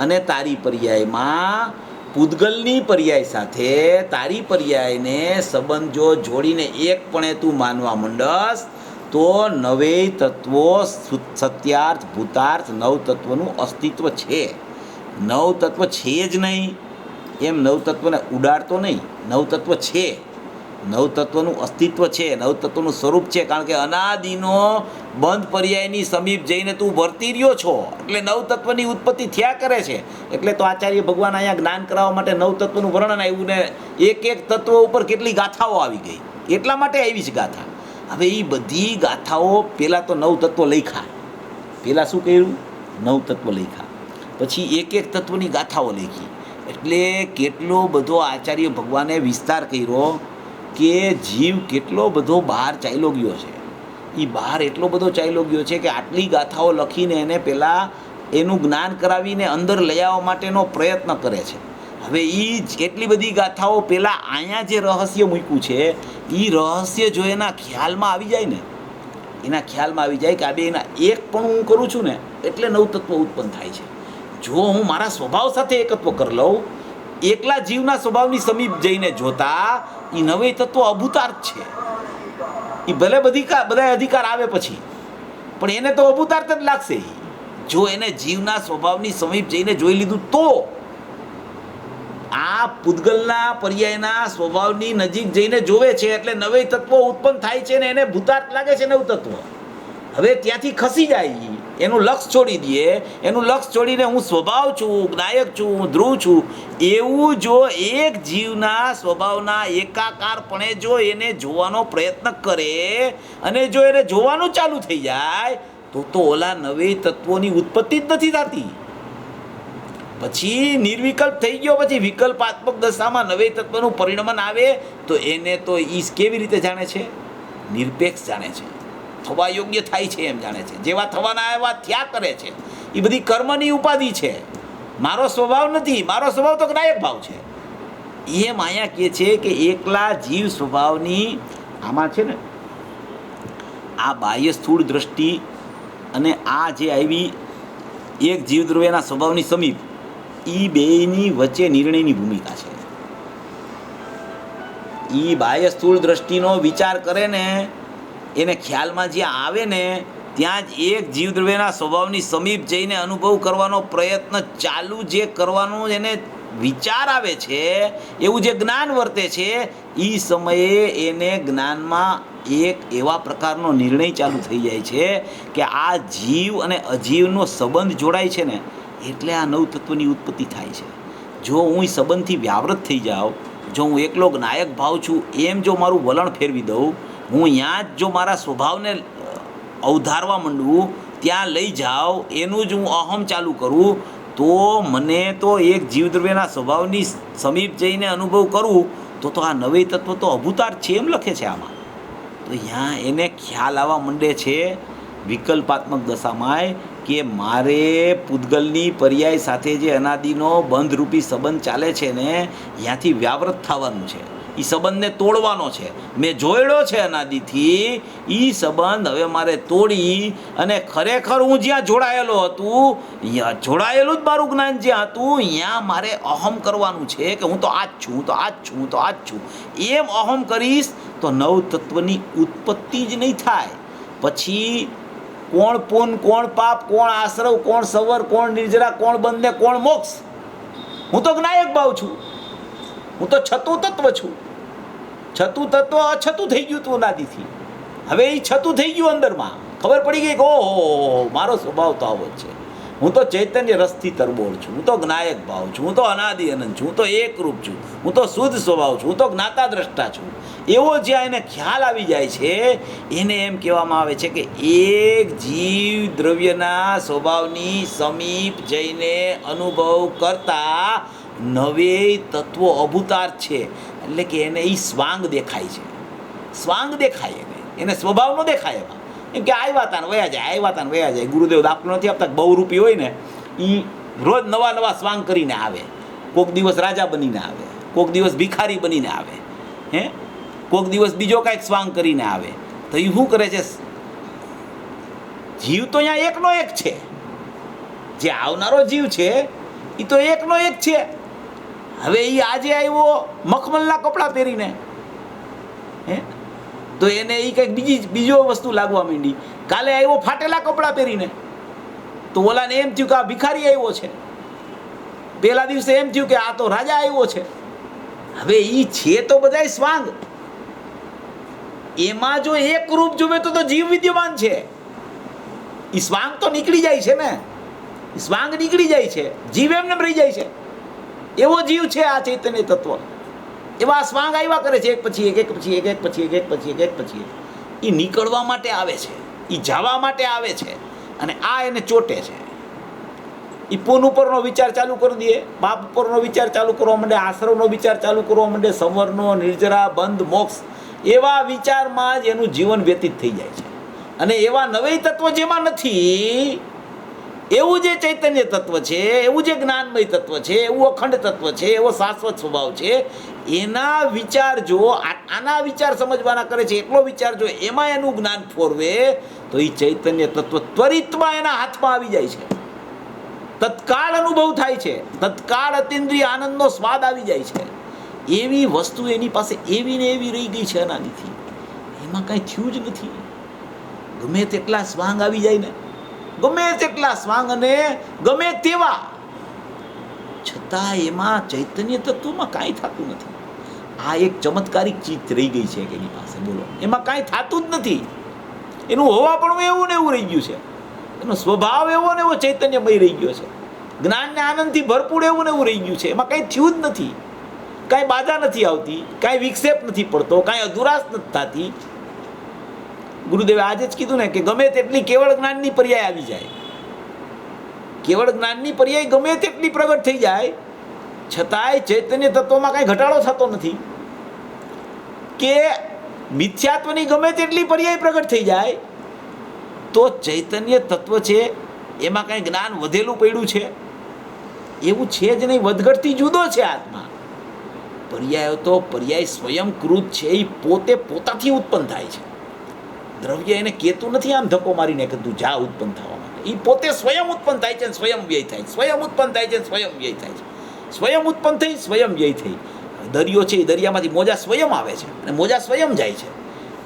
S1: અને તારી પર્યાયમાં પૂદગલની પર્યાય સાથે તારી પર્યાયને સંબંધ જો જોડીને એકપણે તું માનવા માંડસ તો 9 તત્વો સત્યાર્થ ભૂતાર્થ 9 તત્વનું અસ્તિત્વ છે. 9 તત્વ છે જ નહીં એમ 9 તત્વને ઉડાડતો નહીં. 9 તત્વ છે, 9 તત્વનું અસ્તિત્વ છે, 9 તત્વનું સ્વરૂપ છે. કારણ કે અનાદિનો બંધ પર્યાયની સમીપ જઈને તું વર્તી રહ્યો છો, એટલે 9 તત્વની ઉત્પત્તિ થયા કરે છે. એટલે તો આચાર્ય ભગવાન અહીંયા જ્ઞાન કરાવવા માટે 9 તત્વનું વર્ણન આવ્યું ને એક તત્વ ઉપર કેટલી ગાથાઓ આવી ગઈ, એટલા માટે આવી છે ગાથા. હવે એ બધી ગાથાઓ પહેલાં તો 9 તત્વ લખ્યા. પહેલાં શું કર્યું? 9 તત્વ લખ્યા.
S2: પછી એક એક તત્વની ગાથાઓ લખી. એટલે કેટલો બધો આચાર્ય ભગવાને વિસ્તાર કર્યો કે જીવ કેટલો બધો બહાર ચાલ્યો ગયો છે. એ બહાર એટલો બધો ચાલ્યો ગયો છે કે આટલી ગાથાઓ લખીને એને પહેલાં એનું જ્ઞાન કરાવીને અંદર લઈ આવવા માટેનો પ્રયત્ન કરે છે. હવે એ એટલી બધી ગાથાઓ પહેલાં અહીંયા જે રહસ્ય મૂક્યું છે એ રહસ્ય જો એના ખ્યાલમાં આવી જાય ને, એના ખ્યાલમાં આવી જાય કે આ બે એના એક પણ હું કરું છું ને એટલે નવતત્વ ઉત્પન્ન થાય છે. જો હું મારા સ્વભાવ સાથે એકત્વ કરી લઉં, એકલા જીવના સ્વભાવની સમીપ જઈને જોતા એ નવે તત્વ અભૂતાર્થ છે. એ ભલે બધા અધિકાર આવે પછી, પણ એને તો અભૂતાર્થ જ લાગશે. જો એને જીવના સ્વભાવની સમીપ જઈને જોઈ લીધું તો આ પૂતગલના પર્યાયના સ્વભાવની નજીક જઈને જોવે છે એટલે નવે તત્વ ઉત્પન્ન થાય છે ને એને ભૂતાર્થ લાગે છે નવ તત્વ. હવે ત્યાંથી ખસી જાય, એનું લક્ષ છોડી દે. એનું લક્ષ છોડીને હું સ્વભાવ છું, નાયક છું, હું ધ્રુવ છું, એવું જો એક જીવના સ્વભાવના એકાકારપણે જો એને જોવાનો પ્રયત્ન કરે અને જો એને જોવાનું ચાલુ થઈ જાય તો ઓલા નવે તત્વોની ઉત્પત્તિ જ નથી થતી. પછી નિર્વિકલ્પ થઈ ગયો, પછી વિકલ્પાત્મક દશામાં નવે તત્વનું પરિણમન આવે તો એને તો ઈ કેવી રીતે જાણે છે? નિરપેક્ષ જાણે છે, થવા યોગ્ય થાય છે એમ જાણે છે. જેવા થવાના એવા થયા કરે છે. એ બધી કર્મની ઉપાધિ છે, મારો સ્વભાવ નથી. મારો સ્વભાવ તો નાયક ભાવ છે. એમ અહીંયા કહે છે કે એકલા જીવ સ્વભાવની આમાં છે ને આ બાહ્ય સ્થૂળ દ્રષ્ટિ અને આ જે આવી એક જીવદ્રવ્યના સ્વભાવની સમીપ, એ બેયની વચ્ચે નિર્ણયની ભૂમિકા છે. એ બાહ્ય સ્થૂળ દ્રષ્ટિનો વિચાર કરે ને એને ખ્યાલમાં જ્યાં આવે ને ત્યાં જ એક જીવદ્રવ્યના સ્વભાવની સમીપ જઈને અનુભવ કરવાનો પ્રયત્ન ચાલુ જે કરવાનું એને વિચાર આવે છે, એવું જે જ્ઞાન વર્તે છે, એ સમયે એને જ્ઞાનમાં એક એવા પ્રકારનો નિર્ણય ચાલુ થઈ જાય છે કે આ જીવ અને અજીવનો સંબંધ જોડાય છે ને એટલે આ નવ તત્વની ઉત્પત્તિ થાય છે. જો હું એ સંબંધથી વ્યાવૃત થઈ જાઉં, જો હું એકલો નાયક ભાવ છું એમ જો મારું વલણ ફેરવી દઉં, હું અહીંયા જ જો મારા સ્વભાવને અવધારવા માંડું, ત્યાં લઈ જાઉં, એનું જ હું અહમ ચાલુ કરું, તો મને તો એક જીવદ્રવ્યના સ્વભાવની સમીપ જઈને અનુભવ કરું તો આ નવે તત્વ તો અભૂતાર્થ છે એમ લખે છે આમાં. તો અહીંયા એને ખ્યાલ આવવા માંડે છે વિકલ્પાત્મક દશામાં કે મારે પૂતગલની પર્યાય સાથે જે અનાદિનો બંધરૂપી સંબંધ ચાલે છે ને ત્યાંથી વ્યાવૃત થવાનું છે. એ સંબંધને તોડવાનો છે. મેં જોયેલો છે અનાદિથી, એ સંબંધ હવે મારે તોડી અને ખરેખર હું જ્યાં જોડાયેલો હતું, જોડાયેલું જ મારું જ્ઞાન જ્યાં હતું, ત્યાં મારે અહમ કરવાનું છે કે હું તો આ જ છું, હું તો આ જ છું, હું તો આ જ છું. એમ અહમ કરીશ તો નવ તત્વની ઉત્પત્તિ જ નહીં થાય. પછી કોણ પૂન, કોણ પાપ, કોણ આશ્રવ, કોણ સવર, કોણ નિર્જરા, કોણ બંધને, કોણ મોક્ષ? હું તો નાયક ભાવ છું, હું તો છતું તત્વ છું. છતું તત્વ અછતું થઈ ગયું તું અનાદિથી. હવે એ છતું થઈ ગયું અંદરમાં, ખબર પડી ગઈ કે ઓહો મારો સ્વભાવ તો આવો જ છે. હું તો ચૈતન્ય રસથી તરબોળ છું, હું તો જ્ઞાયક ભાવ છું, હું તો અનાદિ અનંત છું, હું તો એકરૂપ છું, હું તો શુદ્ધ સ્વભાવ છું, હું તો જ્ઞાતા દ્રષ્ટા છું. એવો જ્યાં એને ખ્યાલ આવી જાય છે એને એમ કહેવામાં આવે છે કે એક જીવ દ્રવ્યના સ્વભાવની સમીપ જઈને અનુભવ કરતા નવે તત્વો અભૂતાર્થ છે. એટલે કે એને એ સ્વાંગ દેખાય છે, સ્વાંગ દેખાય એને સ્વભાવ ન દેખાય. એમાં એમ કે આવ્યા તા ને વયા જાય, આવ્યા તા ને વયા જાય. ગુરુદેવ દાખલો નથી આપતા, બહુરૂપી હોય ને એ રોજ નવા નવા સ્વાંગ કરીને આવે. કોઈક દિવસ રાજા બનીને આવે, કોઈક દિવસ ભિખારી બનીને આવે, કોઈક દિવસ બીજો કાંઈક સ્વાંગ કરીને આવે. તો એ શું કરે છે? જીવ તો અહીંયા એકનો એક છે. જે આવનારો જીવ છે એ તો એકનો એક છે. હવે એ આજે આવ્યો મખમલના કપડાં પહેરીને, તો એને એ કંઈક બીજો વસ્તુ લાગવા માંડી. કાલે આવ્યો ફાટેલા કપડાં પહેરીને, તો ઓલાને એમ થયું કે આ ભિખારી આવ્યો છે. પહેલા દિવસે એમ થયું કે આ તો રાજા આવ્યો છે. હવે એ છે તો બધાય સ્વાંગ. એમાં જો એક રૂપ જોવે તો જીવ વિદ્યમાન છે. એ સ્વાંગ તો નીકળી જાય છે ને, સ્વાંગ નીકળી જાય છે, જીવ એમને રહી જાય છે. એવો જીવ છે આ ચૈતન્ય તત્વ. એવા સ્વાંગ આવ્યા કરે છે, એક પછી એક, એક પછી એક, એક પછી એક, એક પછી એક, એક પછી એક. એ નીકળવા માટે આવે છે, એ જવા માટે આવે છે, અને આ એને ચોટે છે. એ પૂન ઉપરનો વિચાર ચાલુ કરી દે, બાપ ઉપરનો વિચાર ચાલુ કરવા માંડે, આશ્રમનો વિચાર ચાલુ કરવા માંડે, સંવરનો, નિર્જરા, બંધ, મોક્ષ, એવા વિચારમાં જ એનું જીવન વ્યતીત થઈ જાય છે. અને એવા નવે તત્વ જેમાં નથી, એવું જે ચૈતન્ય તત્વ છે, એવું જે જ્ઞાનમય તત્વ છે, એવું અખંડ તત્વ છે, એવો શાશ્વત સ્વભાવ છે, એના વિચાર જો આના વિચાર સમજવાના કરે છે, એટલો વિચાર જો એમાં એનું જ્ઞાન ફોરવે તો એ ચૈતન્ય તત્વ ત્વરિતમાં એના હાથમાં આવી જાય છે, તત્કાળ અનુભવ થાય છે, તત્કાળ અતિન્દ્રિય આનંદનો સ્વાદ આવી જાય છે. એવી વસ્તુ એની પાસે એવી ને એવી રહી ગઈ છે અનાદિથી, એમાં કાંઈ થયું જ નથી. ગમે તેટલા સ્વાંગ આવી જાય ને, ગમે તેટલા સ્વાંગ અને ગમે તેવા, છતાં એમાં ચૈતન્ય તત્વમાં કાંઈ થતું નથી. આ એક ચમત્કારિક ચીજ રહી ગઈ છે કે એની પાસે, બોલો, એમાં કાંઈ થતું જ નથી. એનું હોવા પણ એવું ને એવું રહી ગયું છે, એનો સ્વભાવ એવો ને એવો ચૈતન્યમય રહી ગયો છે, જ્ઞાનને આનંદથી ભરપૂર એવું ને એવું રહી ગયું છે. એમાં કાંઈ થયું જ નથી, કાંઈ બાધા નથી આવતી, કાંઈ વિક્ષેપ નથી પડતો, કાંઈ અધુરાશ નથી થતી. ગુરુદેવે આજે જ કીધું ને કે ગમે તેટલી કેવળ જ્ઞાનની પર્યાય આવી જાય, કેવળ જ્ઞાનની પર્યાય ગમે તેટલી પ્રગટ થઈ જાય, છતાંય ચૈતન્ય તત્વમાં કાંઈ ઘટાડો થતો નથી. કે મિથ્યાત્વની ગમે તેટલી પર્યાય પ્રગટ થઈ જાય તો ચૈતન્ય તત્વ છે એમાં કાંઈ જ્ઞાન વધેલું પડ્યું છે એવું છે જ નહીં. વધઘટથી જુદો છે આત્મા. પર્યાયો તો પર્યાય સ્વયંકૃત છે, એ પોતે પોતાથી ઉત્પન્ન થાય છે. દ્રવ્ય એને કહેતું નથી આમ ધક્કો મારીને કે તું જા ઉત્પન્ન થવા માટે, એ પોતે સ્વયં ઉત્પન્ન થાય છે, સ્વયં વ્યય થાય છે, સ્વયં ઉત્પન્ન થાય છે, સ્વયં વ્યય થાય છે, સ્વયં ઉત્પન્ન થઈ સ્વયં વ્યય થઈ. દરિયો છે, એ દરિયામાંથી મોજા સ્વયં આવે છે અને મોજા સ્વયં જાય છે.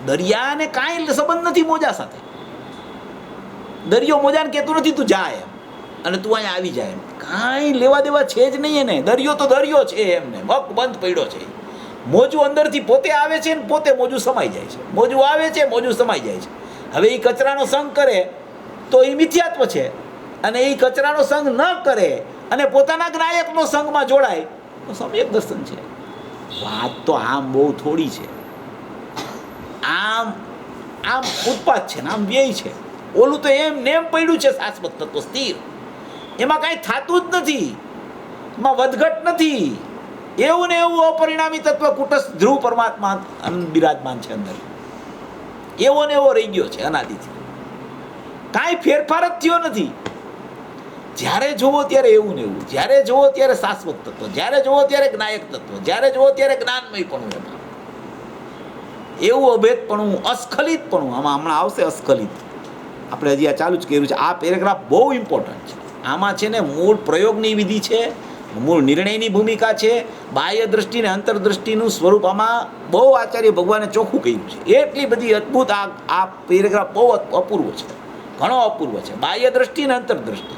S2: દરિયાને કાંઈ સંબંધ નથી મોજા સાથે. દરિયો મોજાને કહેતું નથી તું જા એમ અને તું અહીંયા આવી જાય એમ, કાંઈ લેવા દેવા છે જ નહીં એને. દરિયો તો દરિયો છે, એમને વક બંધ પડ્યો છે. મોજું અંદરથી પોતે આવે છે ને પોતે મોજું સમાઈ જાય છે, મોજું આવે છે, મોજું સમાઈ જાય છે. હવે એ કચરાનો સંગ કરે તો એ મિથ્યાત્વ છે, અને એ કચરાનો સંગ ન કરે અને પોતાના જ્ઞાયકનો સંગમાં જોડાય તો સમ્યક દર્શન છે. વાત તો આમ બહુ થોડી છે, આમ આમ ઉત્પાદ છે ને આમ વ્યય છે. ઓલું તો એમ નેમ પડ્યું છે શાશ્વત તત્વ સ્થિર, એમાં કાંઈ થતું જ નથી, એમાં વધઘટ નથી. એવું ને એવું અપરિણામી તત્વ કુટસ્થ ધ્રુવ પરમાત્મા બિરાજમાન છે અંદર, એવો ને એવો રહી ગયો છે અનાદિથી, કાંઈ ફેરફાર જ થયો નથી. જ્યારે જોવો ત્યારે એવું ને એવું, જ્યારે જોવો ત્યારે શાશ્વત તત્વ, જ્યારે જોવો ત્યારે જ્ઞાયક તત્વ, જ્યારે જોવો ત્યારે જ્ઞાનમયપણું, એમાં એવું અભેદપણું, અસ્ખલિતપણું. આમાં હમણાં આવશે અસ્ખલિત, આપણે હજી આ ચાલુ જ કર્યું છે. આ પેરેગ્રાફ બહુ ઇમ્પોર્ટન્ટ છે. આમાં છે ને મૂળ પ્રયોગની વિધિ છે, મૂળ નિર્ણયની ભૂમિકા છે, બાહ્ય દ્રષ્ટિ ને અંતરદ્રષ્ટિનું સ્વરૂપ આમાં બહુ આચાર્ય ભગવાને ચોખ્ખું કહ્યું છે. એટલી બધી અદ્ભુત આ પેરેગ્રાફ બહુ અપૂર્વ છે, ઘણો અપૂર્વ છે. બાહ્ય દ્રષ્ટિ ને અંતરદ્રષ્ટિ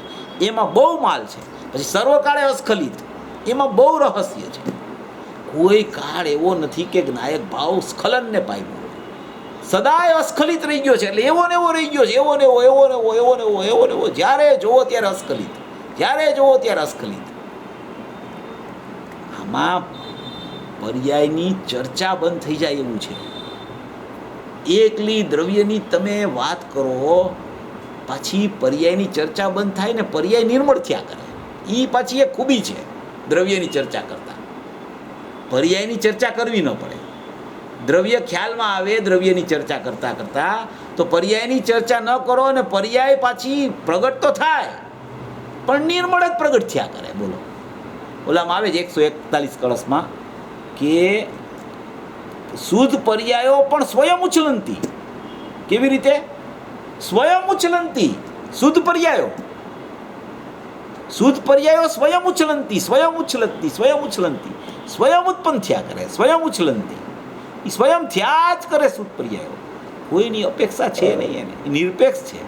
S2: એમાં બહુ માલ છે. પછી સર્વકાળે અસ્ખલિત, એમાં બહુ રહસ્ય છે. કોઈ કાળ એવો નથી કે જ્ઞાયક ભાવ સ્ખલનને પામ્યો, સદાય અસ્ખલિત રહી ગયો છે. એટલે એવો ને એવો રહી ગયો છે, એવો ને એવો, એવો ને એવો, એવો ને એવો, એવો ને એવો. જ્યારે જોવો ત્યારે અસ્ખલિત, જ્યારે જોવો ત્યારે અસ્ખલિત. આમાં પર્યાયની ચર્ચા બંધ થઈ જાય એવું છે. એકલી દ્રવ્યની તમે વાત કરો, પાછી પર્યાયની ચર્ચા બંધ થાય ને પર્યાય નિર્મળ થયા કરે. એ પાછી એક ખૂબી છે દ્રવ્યની ચર્ચા કરતા. પર્યાયની ચર્ચા કરવી ન પડે. દ્રવ્ય ખ્યાલમાં આવે દ્રવ્યની ચર્ચા કરતા કરતા, તો પર્યાયની ચર્ચા ન કરો અને પર્યાય પાછી પ્રગટ તો થાય પણ નિર્મળ જ પ્રગટ થયા કરે. બોલો, ઓલામાં આવે છે 141 કળશમાં કે શુદ્ધ પર્યાયો પણ સ્વયં ઉછલંતી. કેવી રીતે? સ્વયં ઉછલંતી. શુદ્ધ પર્યાયો, શુદ્ધ પર્યાયો સ્વયં ઉછલંતી, સ્વયં ઉછલંતી, સ્વયં ઉછલંતી, સ્વયં ઉત્પન્ન થયા કરે, સ્વયં ઉછલંતી. એ સ્વયં થયા જ કરે શુદ્ધ પર્યાયો. કોઈની અપેક્ષા છે નહીં એને, એ નિરપેક્ષ છે.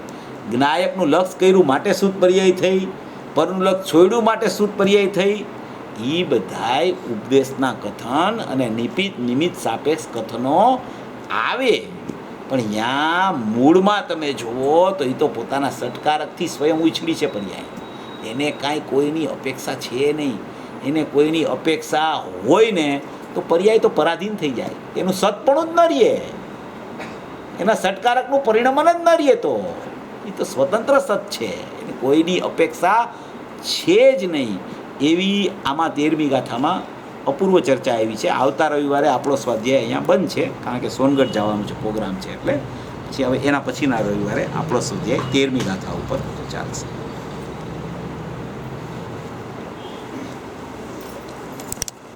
S2: જ્ઞાયકનું લક્ષ કર્યું માટે શુદ્ધ પર્યાય થઈ, પરનું લક્ષ છોડ્યું માટે શુદ્ધ પર્યાય થઈ. એ બધાય ઉપદેશના કથન અને નિમિત્ત સાપેક્ષ કથનો આવે, પણ ત્યાં મૂળમાં તમે જુઓ તો એ તો પોતાના સટકારકથી સ્વયં ઉછળી છે પર્યાય. એને કાંઈ કોઈની અપેક્ષા છે નહીં. એને કોઈની અપેક્ષા હોય ને તો પર્યાય તો પરાધીન થઈ જાય, એનું સતપણું જ ન રહે, એના સટકારકનું પરિણમન જ ન રહે. તો એ તો સ્વતંત્ર સત છે, એને કોઈની અપેક્ષા છે જ નહીં એવી આમાં 13મી ગાથામાં અપૂર્વ ચર્ચા આવી છે. આવતા રવિવારે આપણો સ્વાધ્યાય અહીંયા બંધ છે, કારણ કે સોનગઢ જવાનું છે, પ્રોગ્રામ છે. એટલે પછી હવે એના પછીના રવિવારે આપણો સ્વાધ્યાય 13મી ગાથા ઉપર ચાલશે.